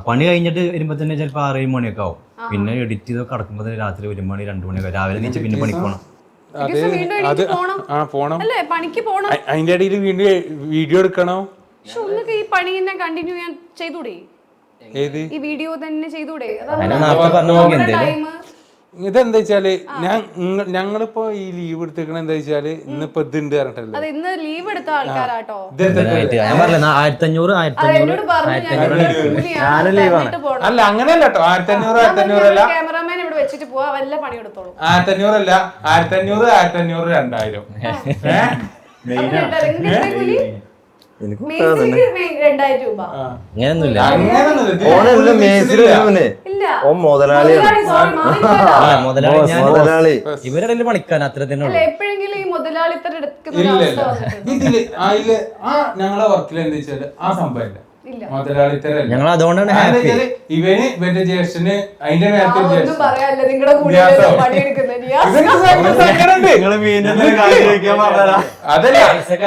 പണി കഴിഞ്ഞിട്ട് വരുമ്പോ തന്നെ ചിലപ്പോൾ 6-7 മണിയൊക്കെ ആവും. പിന്നെ എഡിറ്റ് ചെയ്ത് കിടക്കുമ്പോൾ രാത്രി 1 മണി 2 മണിയൊക്കെ. രാവിലെ നീച്ച് പിന്നെ പണിക്ക് പോകണം. അതിന്റെ ഇടയിൽ വീണ്ടും വീഡിയോ എടുക്കണോ? ഈ പണി തന്നെ കണ്ടിന്യൂ ചെയ്യാൻ ചെയ്തൂടെ? ഈ വീഡിയോ തന്നെ ചെയ്തൂടെ? ഇതെന്താ വെച്ചാല് ഞങ്ങളിപ്പോ ഈ ലീവ് എടുത്തേക്കണ എന്താ വെച്ചാല് ഇന്നിപ്പോ ഇതുണ്ട് പറഞ്ഞിട്ടല്ലേ അത് ഇന്ന് ലീവ് എടുത്ത ആൾക്കാരാട്ടോ. ഞാൻ പറഞ്ഞില്ല 1500 എന്നോട് പറഞ്ഞു അല്ല അങ്ങനെയല്ല കേട്ടോ 1500 അല്ല ക്യാമറാമാൻ ഇവിടെ വെച്ചിട്ട് പോവാ, വല്ല പണി എടുത്തോളൂ. 1500 അല്ല 1500 2000 എനിക്ക് $2000 രൂപ അങ്ങനെയൊന്നുമില്ല. ഓനെല്ലാം മേസില് വരുന്നേ. ഇല്ല. ഓൻ മുതലാളിയാണ്. മുതലാളി. ഇവരുടെ പണിക്കാൻ അത്ര തന്നെ അല്ല, എപ്പോഴെങ്കിലും ഈ മുതലാളിത്തരം എടുക്കുന്ന ഒരു ഇല്ല അവസ്ഥ ഇല്ല വന്നിട്ടുണ്ടോ? ഇതില് ഞങ്ങളെ വർക്കിൽ എന്താ വെച്ചാല് ആ സംഭവം ഇല്ല. ഇല്ല. മുതലാളിത്തരല്ല. ഞങ്ങൾ അതുകൊണ്ടാണ് അതെന്താ ഹാപ്പി. വെച്ചാല് ഇവന്റെ ജ്യേഷ്ഠന് അതിന്റെ നേരത്തെ ഒന്നും ജ്യേഷ്ഠൻ പറയാല്ല, നിങ്ങളുടെ കൂടെ വ്യാസം. പണിയെടുക്കുന്ന ഇവർക്ക് സങ്കടമുണ്ട്. നിങ്ങള് മീനിന്റെ കാര്യം ചോദിക്കാൻ പറഞ്ഞതാ. അതല്ല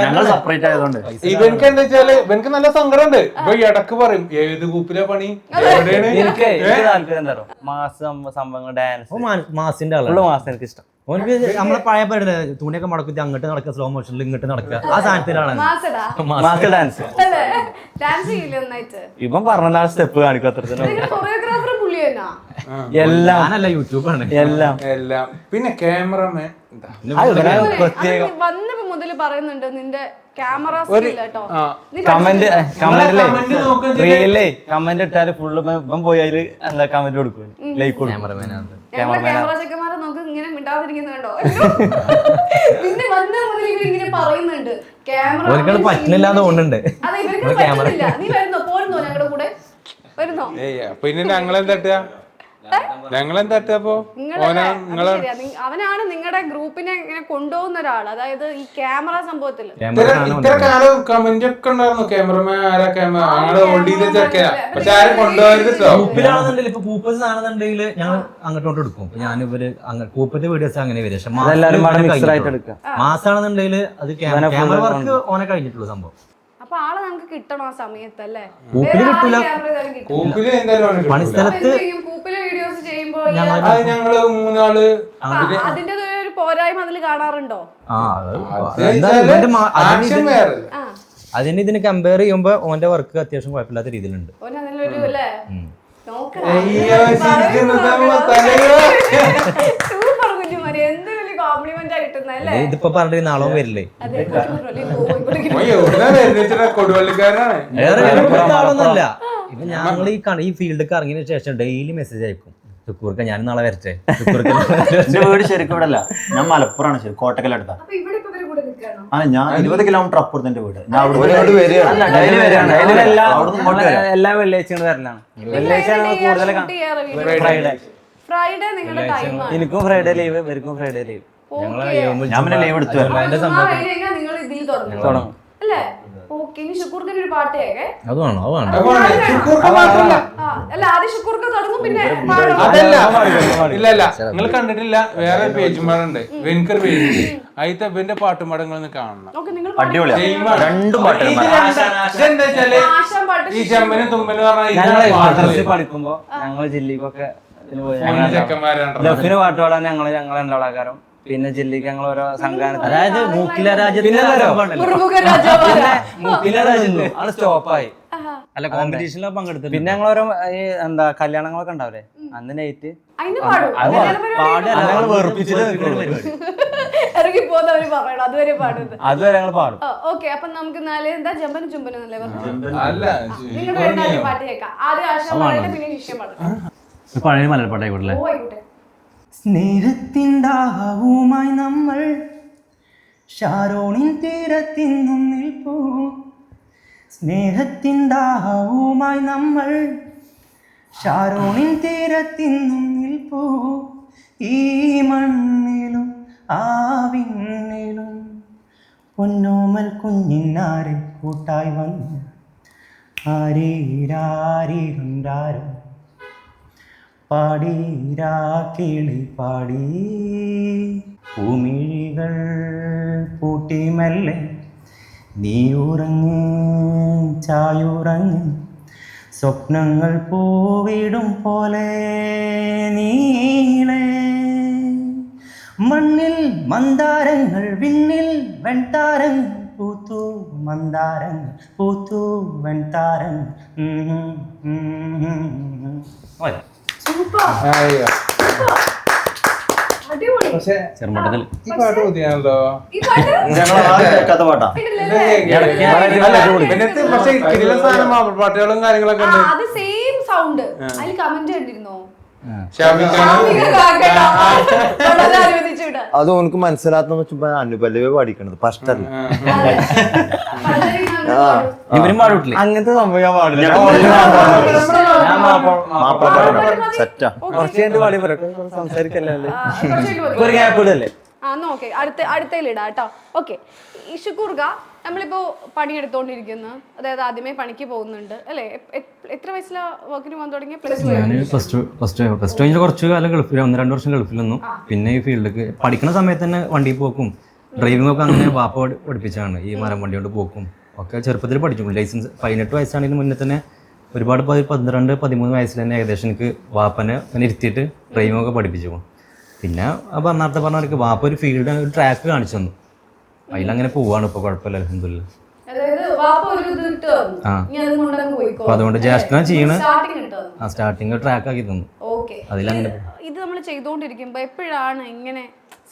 ഞങ്ങൾ സെപ്പറേറ്റ് ആയതുകൊണ്ട് ഇവൻക്ക് എന്താ വെച്ചാല് ഇവൻക്ക് നല്ല സങ്കടമുണ്ട്. ഇപ്പൊ ഇടക്ക് പറയും ഏത് ഗ്രൂപ്പിലെ പണി എവിടെയാണ്. എനിക്ക് താല്പര്യം എന്താ മാസം സംഭവങ്ങൾ ഡാൻസ് മാസിന്റെ ഫുള്ള് മാസം എനിക്ക് ഇഷ്ടം. ഓനക്ക് നമ്മളെ പഴയ പരിപാടി തുണിയൊക്കെ മടക്കി അങ്ങോട്ട് നടക്കുക, സ്ലോ മോഷനിൽ ഇങ്ങോട്ട് നടക്കുക, ആ സാധനത്തിലാണ് മാസടാ മാസ് ഡാൻസ് അല്ലേ? ഡാൻസ് ചെയ്യില്ല നന്നായിട്ട്. ഇവൻ പറഞ്ഞ സ്റ്റെപ്പ് കാണിക്കും അത്ര തന്നെ. നിങ്ങളുടെ കൊറിയോഗ്രാഫർ പുള്ളി തന്നാ? എല്ലാം ഞാനല്ല യൂട്യൂബാണ്. എല്ലാം എല്ലാം. പിന്നെ ക്യാമറമാൻ പ്രത്യേകം വന്നപ്പോ മുതല് പറയുന്നുണ്ട് നിന്റെ ക്യാമറ സ്കിൽ കേട്ടോ. കമന്റ് comment നോക്കുകയും ചെയ്യ്. റീലേ കമന്റ് ഇട്ടാല് ഫുള്ള് ഇവൻ പോയി അതില് എന്താ കമന്റ് കൊടുക്കും, ലൈക്ക് കൊടുക്കും. ഞങ്ങളെ ക്യാമറ ചെക്കന്മാരെ നോക്ക് ഇങ്ങനെ മിണ്ടാതിരിക്കുന്നുണ്ടോ? പിന്നെ വന്ന മുതൽ ഇവരിങ്ങനെ പറയുന്നുണ്ട് ക്യാമറ പറ്റുന്നില്ലാന്ന് തോന്നുന്നുണ്ട്. അതെ, ഇവർക്ക് പറ്റുന്നില്ല. നീ വരുന്നോ? പോരുന്നോ ഞങ്ങളുടെ കൂടെ? വരുന്നോ? പിന്നെ ഞങ്ങളെന്താ ഞങ്ങളെന്താപ്പോ അവനാണ് നിങ്ങളുടെ ഗ്രൂപ്പിനെ ഇങ്ങനെ കൊണ്ടുപോകുന്ന ഒരാൾ, അതായത് ഈ ക്യാമറ സംഭവത്തില്. ഇത്ര കാലം കമന്റ് ഒക്കെ ഉണ്ടായിരുന്നു ക്യാമറമാൻ ആരാ ക്യാമറ ആളെ ഹോൾഡ് ചെയ്ത് ചെക്കയാ, പക്ഷെ ആരും കൊണ്ടുപോകരുത്. ഗ്രൂപ്പിലാണെന്നുണ്ടെങ്കിൽ ഇപ്പൊ കൂപ്പേഴ്സ് ആണെന്നുണ്ടെങ്കിൽ ഞങ്ങൾ അങ്ങോട്ടോട്ട് എടുക്കും. ഞാൻ ഇവര് കൂപ്പത്തെ വീഡിയോസ് അങ്ങനെ വരും. പക്ഷെ മാസാണെന്നുണ്ടെങ്കിൽ അത് ക്യാമറ വർക്ക് ഓനെ കഴിഞ്ഞിട്ടുള്ള സംഭവം. അപ്പൊ ആളെ നമുക്ക് കിട്ടണം ആ സമയത്ത് അല്ലേ? കൂപ്പില് കിട്ടൂല. കൂപ്പില് എന്തായാലും പണിസ്ഥലത്ത് കൂപ്പില് വീഡിയോസ് ചെയ്യുമ്പോ അത് ഞങ്ങള് മൂന്നാള് അതിന്റെ ഒരു പോരായ്മ അതിൽ കാണാറുണ്ടോ? ആക്ഷൻ വേറെ. അതിന് ഇതിന് കമ്പയർ ചെയ്യുമ്പോ ഓന്റെ വർക്ക് അത്യാവശ്യം കുഴപ്പമില്ലാത്ത രീതിയിലുണ്ട്. ഓനതിലൊരു അല്ലേ സൂപ്പർ കുഞ്ഞുമാരി, എന്ത് വലിയ കോംപ്ലിമെന്റ് ആയിട്ടല്ലേ? ഇതിപ്പോ പറഞ്ഞ നാളോ വരില്ലേ? കൊടുവള്ളിക്കാരനാണ്. ആളൊന്നുമല്ല. ഇപ്പൊ ഞങ്ങൾ ഈ ഫീൽഡിൽ ഇറങ്ങിയതിനു ശേഷം ഡെയിലി മെസ്സേജ് അയക്കും. തുക്കൂർക്ക ഞാൻ നാളെ വരട്ടെ. എന്റെ വീട് ശരിക്കും ഇവിടെ അല്ല, ഞാൻ മലപ്പുറമാണ്, ശരി കോട്ടക്കലടുത്ത. ഞാൻ 20 കിലോമീറ്റർ അപ്പുറത്ത് എന്റെ വീട്. ഞാൻ എല്ലാ വെള്ളിയാഴ്ച വരലാണ്. വെള്ളിയാഴ്ച കൂടുതൽ ഫ്രൈഡേ നിങ്ങളുടെ ടൈമാണ്. എനിക്കും ഫ്രൈഡേ ലീവ്, ഇവർക്കും ഫ്രൈഡേ ലീവ്. ഞാൻ പിന്നെ ലീവ് എടുത്തു നിങ്ങൾ ഇതിൽ തുടങ്ങും അല്ലേ? ഓക്കെ, ഇനി ഷുക്കൂർക്കൻ ഒരു പാട്ട് കേൾക്കേ. അതാണ് അല്ല, ആദ്യം ഷുക്കൂർക്ക് തുടങ്ങും, പിന്നെ അതല്ല ഇല്ല നിങ്ങൾ കണ്ടിട്ടില്ല, വേറെ പേജുമാരുണ്ട്. എനിക്കൊരു പേജ് അതിന്റെ ഇവന്റെ പാട്ടുമാടങ്ങളൊന്ന് കാണണം. അടിപൊളിയാണ് രണ്ടും പാട്ടുകൾ. ഇതെന്താ വെച്ചാല് ഈ ചെമ്മനും തുമ്പനും പറഞ്ഞാൽ പഠിക്കുമ്പോ ഞങ്ങൾ ജില്ലിക്കൊക്കെ ചെക്കന്മാരാണ്. ലഫിന് പാട്ട് പാടാൻ ഞങ്ങൾ രണ്ടാളാക്കാരം. പിന്നെ ജില്ലിക്ക് ഞങ്ങൾ ഓരോ സംഘാനത്തിൽ, അതായത് മൂക്കില രാജ്യത്തിന്റെ ആള് സ്റ്റോപ്പായി. അല്ല കോമ്പറ്റീഷനിൽ പങ്കെടുത്തു. പിന്നെ ഞങ്ങൾ ഓരോ ഈ എന്താ കല്യാണങ്ങളൊക്കെ ഉണ്ടാവില്ലേ, അന്ന് നൈറ്റ് ഞങ്ങൾ വെറുപ്പിച്ചിട്ട് ഇറങ്ങി പോകുന്നവര് പറയണം, അതുവരെ പാടുന്നത്. അതുവരെ ഞങ്ങൾ പാടും. ഓക്കെ, അപ്പൊ നമുക്ക് എന്താ ജമ്പനും ചുംബനും അല്ലേ പറഞ്ഞു? അല്ല നിങ്ങൾ രണ്ടാമത്തെ പാട്ട് കേൾക്കാം. ആദ്യം ആശാൻ പാടട്ടെ, പിന്നെ ശിഷ്യം പാടട്ടെ. പഴയ മലയാളപ്പാട്ടായിക്കോട്ടെ. ഓ ആയിക്കോട്ടെ. സ്നേഹത്തിൻ്റാവുമായി നമ്മൾ ഷാരോണിൻ തീരത്തിന്നും നിൽപ്പൂ. സ്നേഹത്തിൻ്റാവുമായി നമ്മൾ ഷാരോണിൻ തീരത്തിന്നും നിൽപ്പൂ. ഈ മണ്ണിലും ആ വിണ്ണിലും പൊന്നോമൽ കുഞ്ഞിനാരെ കൂട്ടായി വന്നു. ആരീരാരീരുണ്ടാരോ പാടീരാ കിളി പാടി. ഭൂമിഴികൾ പൂട്ടി മെല്ലെ നീ ഉറങ്ങി ചായുറങ്ങി. സ്വപ്നങ്ങൾ പൂവിടും പോലെ നീളെ. മണ്ണിൽ മന്ദാരങ്ങൾ വിണ്ണിൽ വെൺതാരങ്ങൾ പൂത്തു. മന്ദാരങ്ങൾ പൂത്തു വെൺതാരങ്ങൾ. സൂപ്പർ. ചെറുമട്ടത്തിൽ ഈ പാട്ട് പുതിയാണല്ലോ. ഈ പാട്ട് ഞങ്ങൾ ആരും കേൾക്കാത്ത പാട്ടാ. പക്ഷെ കിടിലൻ സാധനം മാപ്പിളപ്പാട്ടുകളും കാര്യങ്ങളൊക്കെ ആ, ഉണ്ട്. അത് സെയിം സൗണ്ട് അതിൽ കമന്റ് കണ്ടിരുന്നോ? ഷാമിഖാൻ വളരെ അനുവദിച്ചു വിടാ. അത് ഓനക്ക് മനസ്സിലാത്ത വെച്ചപ്പോ അനുപല്ലവേ പാടിക്കണത് ഫസ്റ്റല്ല. ഇവരും പാടില്ല. അങ്ങനത്തെ സംഭവം ഞാൻ പാടില്ല. സെറ്റാ. കുറച്ച് കഴിഞ്ഞിട്ട് പാടി പറയാം, സംസാരിക്കല്ലേ. ഒരു ഗ്യാപ്പ് ഇടല്ലേ? ഓക്കെ അടുത്തയിലിടാ കേട്ടോ. ഓക്കെ, ഈ ഷുക്കൂർക്ക നമ്മളിപ്പോ പണിയെടുത്തോണ്ടിരിക്കുന്നു, അതായത് ആദ്യമേ പണിക്ക് പോകുന്നുണ്ട് അല്ലെ? എത്ര വയസ്സിലാ വർക്കിന് പോകാൻ തുടങ്ങിയ? ഞാൻ പ്ലസ് ടു കഴിഞ്ഞ് കുറച്ച് കാലം ഗൾഫിൽ 1-2 വർഷം ഗൾഫിൽ നിന്നു. പിന്നെ ഈ ഫീൽഡിലേക്ക് പഠിക്കുന്ന സമയത്ത് തന്നെ വണ്ടി പോക്കും ഡ്രൈവിംഗ് ഒക്കെ അങ്ങനെ വാപ്പ പഠിപ്പിച്ചാണ്. ഈ മരം വണ്ടി കൊണ്ട് പോക്കും ഒക്കെ ചെറുപ്പത്തിൽ പഠിച്ചു. ലൈസൻസ് 18 വയസ്സാണെങ്കിൽ മുന്നേ തന്നെ ഒരുപാട് 12-13 വയസ്സിൽ തന്നെ ഏകദേശം എനിക്ക് വാപ്പനെ അങ്ങനെ ഇരുത്തിയിട്ട് ഡ്രൈവിംഗ് ഒക്കെ പഠിപ്പിച്ചു പോകും. പിന്നെ നേരത്തെ പറഞ്ഞവർക്ക് വാപ്പ ഒരു ഫീൽഡ് ഒരു ട്രാക്ക് കാണിച്ചു തന്നു. അതിലങ്ങനെ പോവാണ് ഇപ്പൊ, കുഴപ്പമില്ല അൽഹംദുലില്ലാ. അപ്പൊ അതുകൊണ്ട് ജ്യേഷ്ഠന ചെയ്യണ സ്റ്റാർട്ടിങ് ട്രാക്ക് ആക്കി തന്നു. അതിലങ്ങനെ ഇത് നമ്മൾ ചെയ്തുകൊണ്ടിരിക്കുമ്പോ എപ്പോഴാണ് ഇങ്ങനെ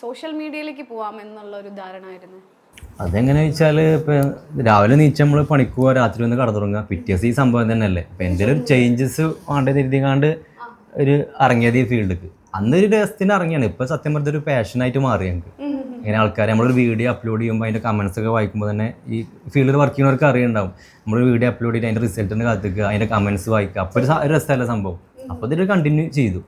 സോഷ്യൽ മീഡിയയിലേക്ക് പോവാം എന്നുള്ള ഒരു ധാരണ ആയിരുന്നു? അതെങ്ങനെ വെച്ചാൽ ഇപ്പം രാവിലെ നീച്ച് നമ്മൾ പണിക്ക് പോവാ, രാത്രി ഒന്ന് കടന്നുറങ്ങുക, പിറ്റേ ദിവസം ഈ സംഭവം തന്നെയല്ലേ. അപ്പം എന്തെങ്കിലും ഒരു ചേഞ്ചസ് വേണ്ടത് എഴുതിക്കാണ്ട് ഒരു ഇറങ്ങിയത് ഈ ഫീൽഡിലേക്ക്. അന്നൊരു രസത്തിന് ഇറങ്ങിയാണ്. ഇപ്പം സത്യം പറഞ്ഞ ഒരു പാഷനായിട്ട് മാറി ഞങ്ങൾക്ക്. ഇങ്ങനെ ആൾക്കാർ നമ്മളൊരു വീഡിയോ അപ്ലോഡ് ചെയ്യുമ്പോൾ അതിൻ്റെ കമൻസ് ഒക്കെ വായിക്കുമ്പോൾ തന്നെ ഈ ഫീൽഡിൽ വർക്ക് ചെയ്യുന്നവർക്ക് അറിയുണ്ടാവും. നമ്മളൊരു വീഡിയോ അപ്ലോഡ് ചെയ്ത് അതിൻ്റെ റിസൾട്ടിന് കാത്തിക്കുക, അതിൻ്റെ കമൻസ് വായിക്കുക. അപ്പോൾ ഒരു രസമല്ല സംഭവം. അപ്പോൾ ഇതൊരു കണ്ടിന്യൂ ചെയ്തു.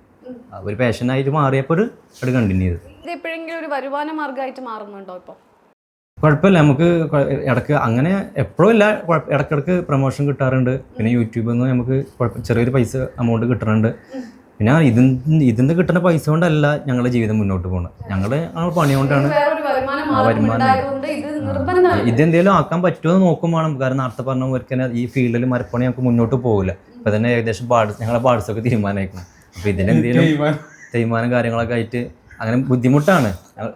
ഒരു പാഷനായിട്ട് മാറിയപ്പോൾ അത് കണ്ടിന്യൂ ചെയ്തു. ഇത് എപ്പോഴെങ്കിലും ഒരു വരുമാന മാർഗമായിട്ട് മാറുന്നുണ്ടോ ഇപ്പോൾ? കുഴപ്പമില്ല, നമുക്ക് ഇടയ്ക്ക് അങ്ങനെ എപ്പോഴും ഇല്ല, ഇടയ്ക്കിടയ്ക്ക് പ്രൊമോഷൻ കിട്ടാറുണ്ട്. പിന്നെ യൂട്യൂബിൽ നിന്ന് നമുക്ക് ചെറിയൊരു പൈസ എമൗണ്ട് കിട്ടുന്നുണ്ട്. പിന്നെ ഇതിന്ന് കിട്ടുന്ന പൈസ കൊണ്ടല്ല ഞങ്ങളുടെ ജീവിതം മുന്നോട്ട് പോകുന്നത്. ഞങ്ങളുടെ പണി കൊണ്ടാണ് വരുമാനം. ഇതെന്തെങ്കിലും ആക്കാൻ പറ്റുമോ എന്ന് നോക്കും വേണം. കാരണം നേരത്തെ പറഞ്ഞ പോലെ തന്നെ ഈ ഫീൽഡിൽ മരപ്പണി നമുക്ക് മുന്നോട്ട് പോകില്ല. ഇപ്പം തന്നെ ഏകദേശം ഞങ്ങളെ പാർട്സൊക്കെ തീരുമാനമായിരിക്കണം. അപ്പോൾ ഇതിനെന്തെങ്കിലും തേയ്മാനം കാര്യങ്ങളൊക്കെ ആയിട്ട് അങ്ങനെ ബുദ്ധിമുട്ടാണ്.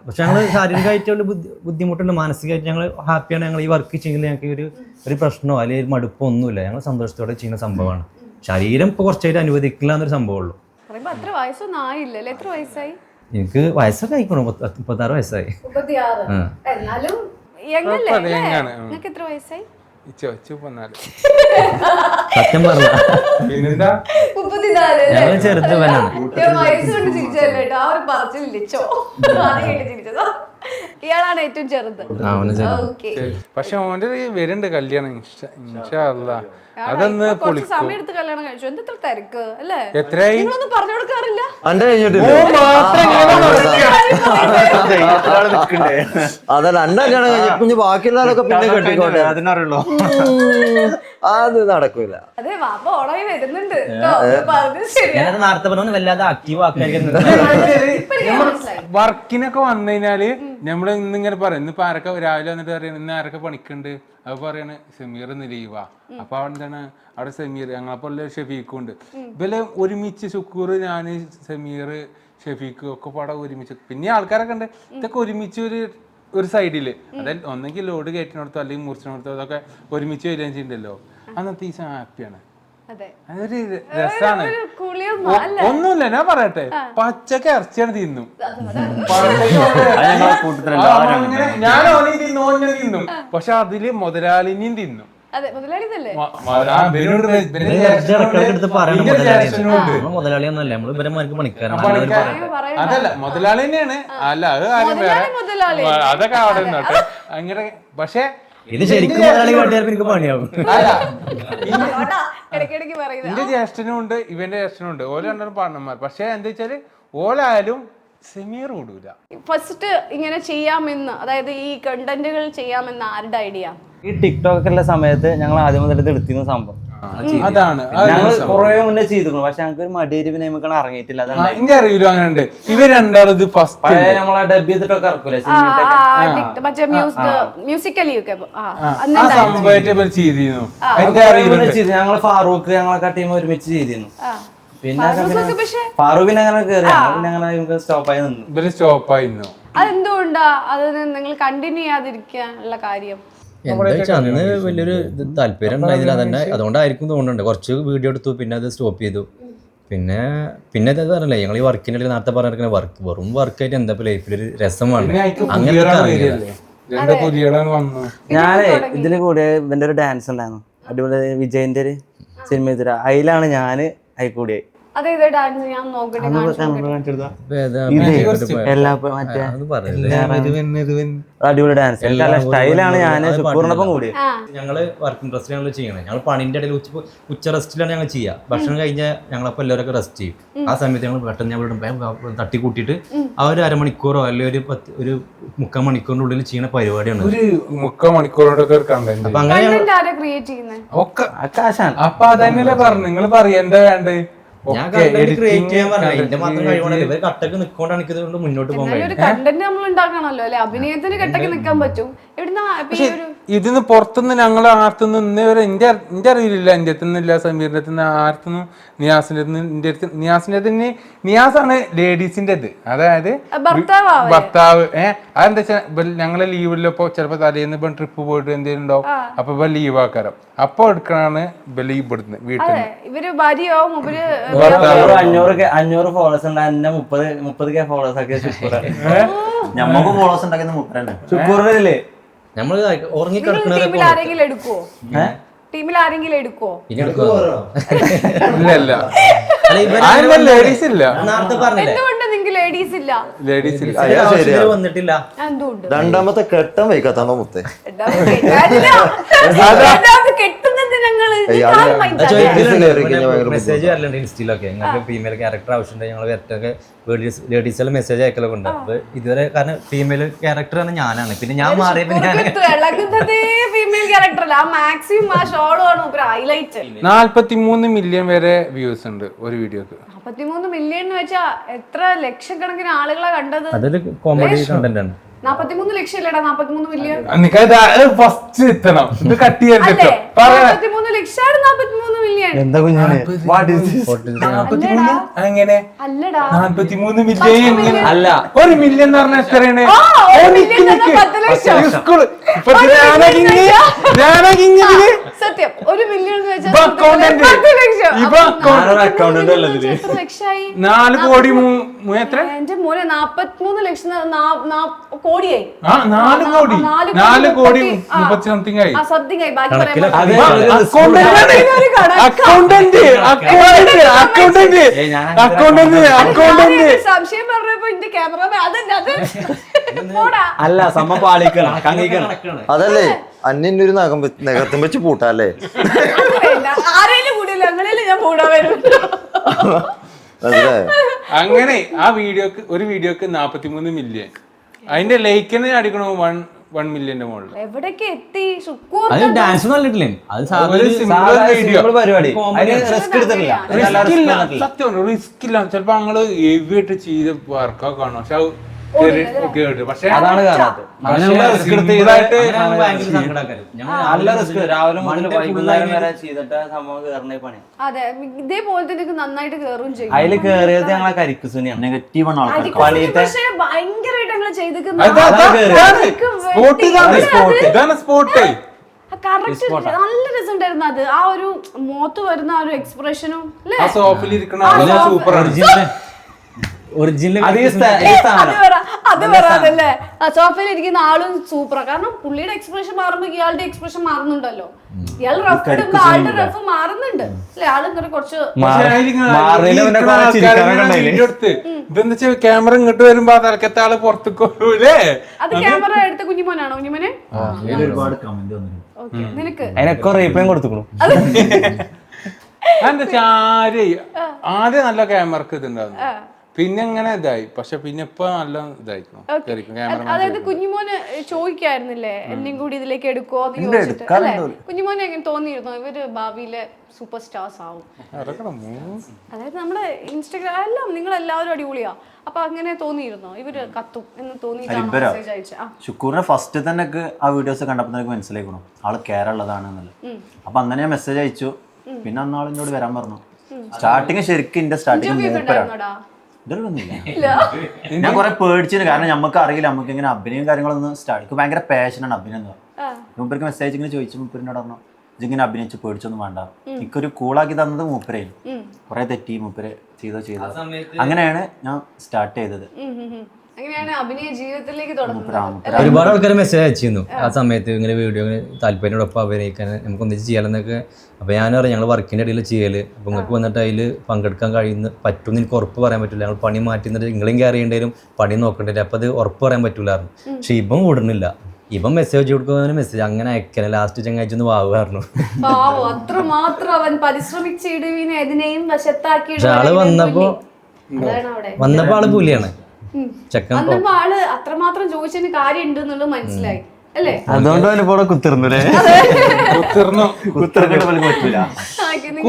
പക്ഷെ ഞങ്ങൾ ശാരീരികമായിട്ടുള്ള ബുദ്ധിമുട്ടുണ്ട്, മാനസികമായിട്ട് ഞങ്ങൾ ഹാപ്പിയാണ്. ഞങ്ങൾ ഈ വർക്ക് ചെയ്യുന്നത് ഞങ്ങൾക്ക് ഒരു പ്രശ്നമോ അല്ലെങ്കിൽ ഒരു മടുപ്പോ ഒന്നുമില്ല. ഞങ്ങൾ സന്തോഷത്തോടെ ചെയ്യുന്ന സംഭവമാണ്. ശരീരം ഇപ്പോൾ കുറച്ചായിട്ട് അനുവദിക്കില്ല എന്നൊരു സംഭവമുള്ളൂ. അത്ര വയസ്സൊന്നും ആയില്ലല്ലേ? എത്ര വയസ്സായി? എനിക്ക് വയസ്സൊക്കെ ആയിക്കോളും, 36 വയസ്സായി. 36. എന്നാലും നിങ്ങൾക്ക് എത്ര വയസ്സായി? സത്യം പറഞ്ഞ പിന്നെന്താ 34. ഞങ്ങൾ ചെറുത് വനാണ്. വയസ്സുകൊണ്ട് ചിരിച്ചല്ലേ? ആ ഒരു പറച്ചിലിച്ചോ ചിരിച്ചതോ? ഇയാളാണ് ഏറ്റവും ചെറുത്. പക്ഷെ ഓന്റെ വരുന്നുണ്ട് കല്യാണം ഇൻഷാ അല്ലാഹ്. അതൊന്ന് സമയം എടുത്ത് കല്യാണം കഴിച്ചു. എന്തെത്ര തിരക്ക് അല്ലേ? എത്രയായി നിങ്ങളൊന്നും പറഞ്ഞു കൊടുക്കാറില്ല? അതല്ല അന്റെ കല്യാണം കഴിഞ്ഞ ബാക്കിയുള്ളവരൊക്കെ പിന്നെ കെട്ടിക്കോട്ടെ, അതിനറിയുള്ളൂ. അത് നടക്കൂല. അതെ, വാപ്പ ഓണായി വരുന്നുണ്ട്. നേരത്തെ പറഞ്ഞ വല്ലാതെ ആക്റ്റീവ് ആക്കാൻ വർക്കിനൊക്കെ വന്നു കഴിഞ്ഞാല് നമ്മള് ഇന്നിങ്ങനെ പറയും, ഇന്നിപ്പോ ആരൊക്കെ രാവിലെ വന്നിട്ട് പറയും ഇന്ന് ആരൊക്കെ പണിക്കുണ്ട്. അപ്പൊ പറയണ സെമീർ ഇന്ന് ലീവാ. അപ്പൊ അവിടെ എന്താണ് അവിടെ സെമീർ, ഞങ്ങളെപ്പോലെ ഷെഫീഖും ഉണ്ട്. ഇവര് ഒരുമിച്ച് ശുക്കൂർ, ഞാന് സെമീർ, ഷെഫീഖ് ഒക്കെ പാടെ ഒരുമിച്ച്. പിന്നെ ആൾക്കാരൊക്കെ ഉണ്ട് ഇതൊക്കെ ഒരുമിച്ച് ഒരു സൈഡില്, അതായത് ഒന്നെങ്കിൽ ലോഡ് കയറ്റിനോടത്തോ അല്ലെങ്കിൽ മുറിച്ചിനോടത്തോ അതൊക്കെ ഒരുമിച്ച് വരികയും ചെയ്യണ്ടല്ലോ. അന്നത്തെ ഈ ഹാപ്പിയാണ്, അതൊരു രസാണ്. ഒന്നുമില്ല, ഞാൻ പറയട്ടെ, പച്ചക്ക് ഇറച്ചിയാണ് തിന്നും. ഞാൻ ഓനെ തിന്നു, ഓനെ തിന്നും. പക്ഷെ അതില് മുതലാളിനെയും തിന്നും. മുതലാളിയൊന്നുമല്ല, നമ്മള് ഇവരന്മാർക്ക് പണിക്കാരാണ്. അതല്ല മുതലാളി തന്നെയാണ്. അല്ല അത് കാര്യം വേറെ, അതൊക്കെ അവിടെ നിന്നോട്ടെ അങ്ങനെ. പക്ഷെ ഇത് ശരിക്കും മുതലാളി കാട്ടിയാൽ എനിക്ക് പണിയാവും. എന്റെ ജ്യേഷ്ഠനും ഉണ്ട്, ഇവന്റെ ജ്യേഷ്ഠനും ഉണ്ട്. ഓരോ രണ്ടും പാർട്ണർമാർ. പക്ഷെ എന്താ വെച്ചാല് ഓലായാലും സെമീർ കൂടൂല. ഫസ്റ്റ് ഇങ്ങനെ ചെയ്യാമെന്ന്, അതായത് ഈ കണ്ടന്റുകൾ ചെയ്യാമെന്ന് ആരുടെ ഐഡിയ? ഈ ടിക്ടോക്ക് ഉള്ള സമയത്ത് ഞങ്ങൾ ആദ്യം മുതൽ എടുത്തിരുന്ന സംഭവം അതാണ്. ഞങ്ങൾ കുറെ മുന്നേ ചെയ്തിരുന്നു. പക്ഷെ ഞങ്ങൾക്ക് ഒരു മടിയേരി പിന്നെ നമുക്ക് ഇറങ്ങിയിട്ടില്ല. എനിക്ക് അറിയില്ല അങ്ങനെ ഉണ്ട്. ഇവർ രണ്ടാളും ഇത് ഫസ്റ്റ് നമ്മളെ ഡബ് ചെയ്തിട്ടൊക്കെ ഇറക്കൂലേ ചെയ്തിരുന്നു. ഞങ്ങൾ ഫാറൂഖ് ഞങ്ങളെ ടീം ഒരുമിച്ച് ചെയ്തിരുന്നു. പിന്നെ ഫാറൂഖിനെ അങ്ങനെ കയറി പിന്നെ അങ്ങനെ സ്റ്റോപ്പായി നിന്നു. ഇവര് സ്റ്റോപ്പായി നിന്നു. അതെന്തുകൊണ്ടാ അത് നിങ്ങൾ കണ്ടിന്യൂ ചെയ്യാതിരിക്കാനുള്ള കാര്യം? എന്താ വെച്ചാൽ അന്ന് വലിയൊരു താല്പര്യം ഉണ്ടായിരുന്നില്ല തന്നെ. അതുകൊണ്ടായിരിക്കും തോന്നുന്നുണ്ട്. കുറച്ച് വീഡിയോ എടുത്തു, പിന്നെ അത് സ്റ്റോപ്പ് ചെയ്തു. പിന്നെ എന്താ പറഞ്ഞില്ലേ ഞങ്ങൾ ഈ വർക്കിൻ്റെ ഇടയിൽ നേരത്തെ പറഞ്ഞിരിക്കുന്ന വർക്ക് വെറും വർക്കായിട്ട് എന്താ ഇപ്പൊ ലൈഫിൽ ഒരു രസമാണ് അങ്ങനെ രണ്ട് പുലികളാണ് വന്നു. ഞാനേ ഇതില് കൂടെ ഇവന്റെ ഒരു ഡാൻസ് ഉണ്ടായിരുന്നു അടിപൊളി വിജയന്റെ ഒരു സിനിമ അതിലാണ് ഞാന് അതിൽ കൂടിയായി. അതെ ഡാൻസ് ഞാൻ നോക്കട്ടെ അടിപൊളി ഡാൻസ് സ്റ്റൈലാണ് ഞാൻ ശുക്കൂറിനൊപ്പം കൂടി. ഞങ്ങള് വർക്കിംഗ് ഡ്രസ്സിൽ ഞങ്ങൾ ചെയ്യണേ ഞങ്ങൾ പണിന്റെ ഇടയിൽ ഉച്ച റെസ്റ്റിലാണ് ഞങ്ങൾ ചെയ്യുക. ഭക്ഷണം കഴിഞ്ഞാൽ ഞങ്ങളപ്പോൾ എല്ലാവരൊക്കെ റെസ്റ്റ് ചെയ്യും. ആ സമയത്ത് ഞങ്ങൾ പെട്ടെന്ന് ഞങ്ങൾ തട്ടി കൂട്ടിയിട്ട് ആ ഒരു അരമണിക്കൂറോ അല്ലെങ്കിൽ ഒരു 3/4 മണിക്കൂറിന്റെ ഉള്ളിൽ ചെയ്യുന്ന പരിപാടിയാണ്. ഒരു 3/4 മണിക്കൂറോടൊക്കെ കണ്ടന്റ് അപ്പൊ അങ്ങനെ ക്രിയേറ്റ് ചെയ്യുന്നത് ഒക്കെ ആകാശാണ്. അപ്പൊ അതന്നെയല്ലേ പറഞ്ഞു നിങ്ങൾ പറയാ എന്താ വേണ്ടേ. ഞാൻ ക്രിയേറ്റ് ചെയ്യാൻ പറഞ്ഞു എന്റെ മാത്രം കഴിവണല്ലോ. ഇവർ കട്ടക്ക് നിൽക്കൊണ്ടാണ് എനിക്ക് ഇതുകൊണ്ട് മുന്നോട്ട് പോകാൻ കഴിയും. ഒരു കണ്ടന്റ് നമ്മൾ ഉണ്ടാക്കണല്ലോ അല്ലെ, അഭിനയത്തിന് കെട്ടൊക്കെ നിൽക്കാൻ പറ്റും. ഇതിന്ന് പുറത്തുനിന്ന് ഞങ്ങൾ ആർത്തുനിന്ന് ഇന്നേ വരെ എന്റെ അറിയില്ല, എന്റെ അടുത്തുനിന്നില്ല, സമീറിന്റെ അടുത്തുനിന്ന് ആർത്തുനിന്ന് നിയാസിന്റെ നിയാസാണ് ലേഡീസിന്റെ അതായത് ഭർത്താവ്. അതെന്താ വെച്ചാൽ ഞങ്ങളെ ലീവിലപ്പോ ചിലപ്പോ തലേന്ന് ഇപ്പൊ ട്രിപ്പ് പോയിട്ട് എന്തെങ്കിലും ഉണ്ടാവും. അപ്പൊ ഇപ്പൊ ലീവ് ആക്കാരം അപ്പൊ എടുക്കണാണ് ലീവ് ഇവിടുന്ന് വീട്ടിൽ. ഇവര് ഭാര്യയാവും 500 ഫോളോവേഴ്സ് ഉണ്ട്. എന്നെ 30K ഫോളോവേഴ്സ് ആക്കിയ ഞമ്മക്ക് ഫോളോവേഴ്സ് ഉണ്ടാക്കുന്ന 30 ശുക്കൂറില്ലേ. നമ്മള് ഉറങ്ങിക്കിടക്കുന്നവരെ ടീമിൽ ആരെങ്കിലും എടുക്കുവോ? ലേഡീസ് ഇല്ല. എന്തുകൊണ്ട് നിങ്ങൾക്ക് ലേഡീസ് ഇല്ല? വന്നിട്ടില്ല. എന്തുകൊണ്ട്? രണ്ടാമത്തെ കെട്ടം വയ്ക്കാത്താണോ മുത്തേ? മെസ്സേജ് വരലുണ്ട് ഇൻസ്റ്റയിലൊക്കെ ഞങ്ങൾക്ക് ഫീമെയിൽ ക്യാരക്ടർ ആവശ്യമുണ്ട്, ഞങ്ങൾ വരട്ടൊക്കെ ലേഡീസെല്ലാം മെസ്സേജ് അയക്കലൊക്കെ ഉണ്ട്. അപ്പൊ ഇതുവരെ കാരണം ഫീമെയിൽ ക്യാരക്ടറാണ് ഞാനാണ്. പിന്നെ ഞാൻ മാറിയപ്പോ 43 മില്യൺ വരെ വ്യൂസ് ഉണ്ട് ഒരു വീഡിയോക്ക്. 43 മില്യൺ എന്ന് വെച്ചാ എത്ര ലക്ഷക്കണക്കിന് ആളുകളെ കണ്ടത്. അതൊരു കോമഡി കണ്ടന്റ് ആണ്. 43 ലക്ഷം ഇല്ലടാ 43 മില്യൺ. ഫസ്റ്റ് എത്തണം. ഇത് കട്ട് ചെയ്തിട്ട് 43 ലക്ഷമാണ് 43 മില്യൺ. എന്താ കുഞ്ഞാണ് അങ്ങനെ അല്ലടാ 43 മില്യൺ അല്ല 1 മില്യൺ എന്ന് പറഞ്ഞാൽ എത്രയാണ്? സത്യം 1 മില്യൺ എന്ന് വെച്ചാൽ 4 കോടി എത്ര? എന്റെ മോനെ 43 ലക്ഷം കോടിയായി. 4 കോടി 30 സംതിങ് ആയി. സംതിങ് ആയി. ബാക്കി സംശയം പറഞ്ഞപ്പോ എന്റെ ക്യാമറ അല്ല സമ പാളിക്കണം. അതല്ലേ അന്യന്റെ ഒരു നഗത്തും വെച്ച് പൂട്ടാല്ലേ? ആരെയും കൂടിയില്ല, അങ്ങനെയല്ലേ ഞാൻ കൂടാൻ വരും. അങ്ങനെ ആ ഒരു വീഡിയോക്ക് 43 മില്യൺ. അതിന്റെ ലൈക്കിന് അടിക്കണോ 1 മില്യന്റെ മുകളിൽ. എവിടേക്ക് എത്തി? ഡാൻസ് കണ്ടിട്ടില്ലേ? പരിപാടി സത്യം റിസ്ക് ഇല്ല. ചിലപ്പോ ഞങ്ങള് ഹെവി ആയിട്ട് ചെയ്ത വർക്കൊക്കെ കാണും. പക്ഷെ അതാണ് കാണാത്തത്. അതെ ഇതേപോലെ തന്നെ നന്നായിട്ട് കേറും ചെയ്യും. അതില് കേറിയത് ഞങ്ങളെ കരിക്കുസുനിയാണ്. നെഗറ്റീവ് ആണ് ആൾക്കാർ. പക്ഷേ ഭയങ്കരമായിട്ട് ഞങ്ങൾ ചെയ്തിരിക്കുന്നത് നല്ല രസമുണ്ടായിരുന്നു. അത് ആ ഒരു മുഖത്ത് വരുന്ന ആ ഒരു എക്സ്പ്രഷനും അത് പറയാതല്ലേ സോഫയിൽ ഇരിക്കുന്ന ആളും സൂപ്പറാ. കാരണം പുള്ളിയുടെ എക്സ്പ്രഷൻ മാറുമ്പോ ഇയാളുടെ എക്സ്പ്രഷൻ മാറുന്നുണ്ടല്ലോ. ഇയാൾ റഫ് ഇടുമ്പോ ആളുടെ റഫ് മാറുന്നുണ്ട് അല്ലെ? ആള് ഇങ്ങനെ കുറച്ച് ക്യാമറ ഇങ്ങോട്ട് വരുമ്പോ തലക്കത്തെ ആള് പുറത്തേക്കൂലേ. അത് ക്യാമറ എടുത്ത കുഞ്ഞിമോനാണോ? കുഞ്ഞിമോനെ ഒരുപാട് കമന്റ് വന്നിട്ടുണ്ട്. നിനക്ക് അതിനൊക്കെ റീപ്ലൈ കൊടുത്തുക്കണു. എന്താ ആദ്യം നല്ല ക്യാമറക്ക് ഇതുണ്ടായിരുന്നു, പിന്നെ ഇങ്ങനെ ഇതായി. പക്ഷെ പിന്നെ ഇപ്പൊ നല്ല ഇതായിരിക്കും. അതായത് കുഞ്ഞുമോന് ചോദിക്കായിരുന്നില്ലേ എന്നെയും കൂടി ഇതിലേക്ക് എടുക്കുവോ എന്ന് ചോദിച്ചിട്ട് അല്ലെ? കുഞ്ഞുമോനെ എങ്ങനെ തോന്നിയിരുന്നോ ഇവര് ഭാവിയിലെ സൂപ്പർ സ്റ്റാർസ് ആവും? അതായത് നമ്മുടെ ഇൻസ്റ്റഗ്രാം എല്ലാം നിങ്ങൾ എല്ലാവരും അടിപൊളിയാ. അപ്പൊ അങ്ങനെ തോന്നിയിരുന്നോ ഇവര് കത്തും എന്ന് തോന്നിയിട്ടാണ്? ശുക്കൂറിനെ ഫസ്റ്റ് തന്നെ ആ വീഡിയോസ് കണ്ടപ്പോൾ എനിക്ക് മനസ്സിലാക്കണം ആള് കേരളതാണ് എന്നുള്ളത്. അപ്പൊ അന്ന് ഞാൻ മെസ്സേജ് അയച്ചു. പിന്നെ അന്നാൾ എന്നോട് വരാൻ പറഞ്ഞു. സ്റ്റാർട്ടിങ് ശരിക്കും എന്റെ സ്റ്റാർട്ടിങ് ഞാൻ കുറെ പേടിച്ചിരുന്നു. കാരണം നമുക്ക് അറിയില്ല, നമുക്ക് ഇങ്ങനെ അഭിനയം കാര്യങ്ങളൊന്നും സ്റ്റാർട്ട് ഭയങ്കര പാഷനാണ് അഭിനയം എന്ന് പറഞ്ഞു. മുമ്പർക്ക് മെസ്സേജ് ഇങ്ങനെ ചോദിച്ചു. മുപ്പരിനോട് പറഞ്ഞു ഇതിങ്ങനെ അഭിനയിച്ച് പേടിച്ചൊന്നും വേണ്ട, എനിക്കൊരു കൂളാക്കി തന്നത് മൂപ്പരായിരുന്നു. കുറെ തെറ്റി മൂപ്പര് ചെയ്തോ അങ്ങനെയാണ് ഞാൻ സ്റ്റാർട്ട് ചെയ്തത്. അങ്ങനെയാണ് അഭിനയ ജീവിതത്തിലേക്ക് തുടങ്ങുന്നത്. ഒരുപാട് ആൾക്കാർ മെസ്സേജ് അയച്ചിരുന്നു ആ സമയത്ത്, ഇങ്ങനെ വീഡിയോ താല്പര്യമോടൊപ്പം അഭിനയിക്കാൻ നമുക്ക് ഒന്നിച്ച് ചെയ്യാലെന്നൊക്കെ. അപ്പോൾ ഞാൻ പറഞ്ഞു ഞങ്ങൾ വർക്കിൻ്റെ ഇടയിൽ ചെയ്യല്, അപ്പോൾ നിങ്ങൾക്ക് വന്നിട്ട് അതിൽ പങ്കെടുക്കാൻ പറ്റുമെന്ന് എനിക്ക് ഉറപ്പ് പറയാൻ പറ്റില്ല. ഞങ്ങൾ പണി മാറ്റി നിന്നിട്ട് നിങ്ങളെയും കയറി ചെയ്യേണ്ടവരും പണി നോക്കേണ്ടില്ല, അപ്പോൾ അത് ഉറപ്പ് പറയാൻ പറ്റില്ലായിരുന്നു. പക്ഷെ ഇപ്പം കൂടുന്നില്ല, ഇപ്പം മെസ്സേജ് കൊടുക്കുന്നതിന് മെസ്സേജ് അങ്ങനെ അയക്കല. ലാസ്റ്റ് ചങ്ങാഴ്ച ഒന്ന് വാവുകായിരുന്നു. അത്രമാത്രം അവൻ പരിശ്രമിച്ചിടുവിനെ അതിനെയും വശത്താക്കി. ആള് വന്നപ്പോ ആള് പുലിയാണ്. വന്നപ്പോ ആള് അത്രമാത്രം ചോദിച്ചതിന് കാര്യം ഉണ്ട് എന്നുള്ളത് മനസ്സിലായി അല്ലേ? അതുകൊണ്ട് അവനിപ്പോ കുത്തിർന്നില്ലേ?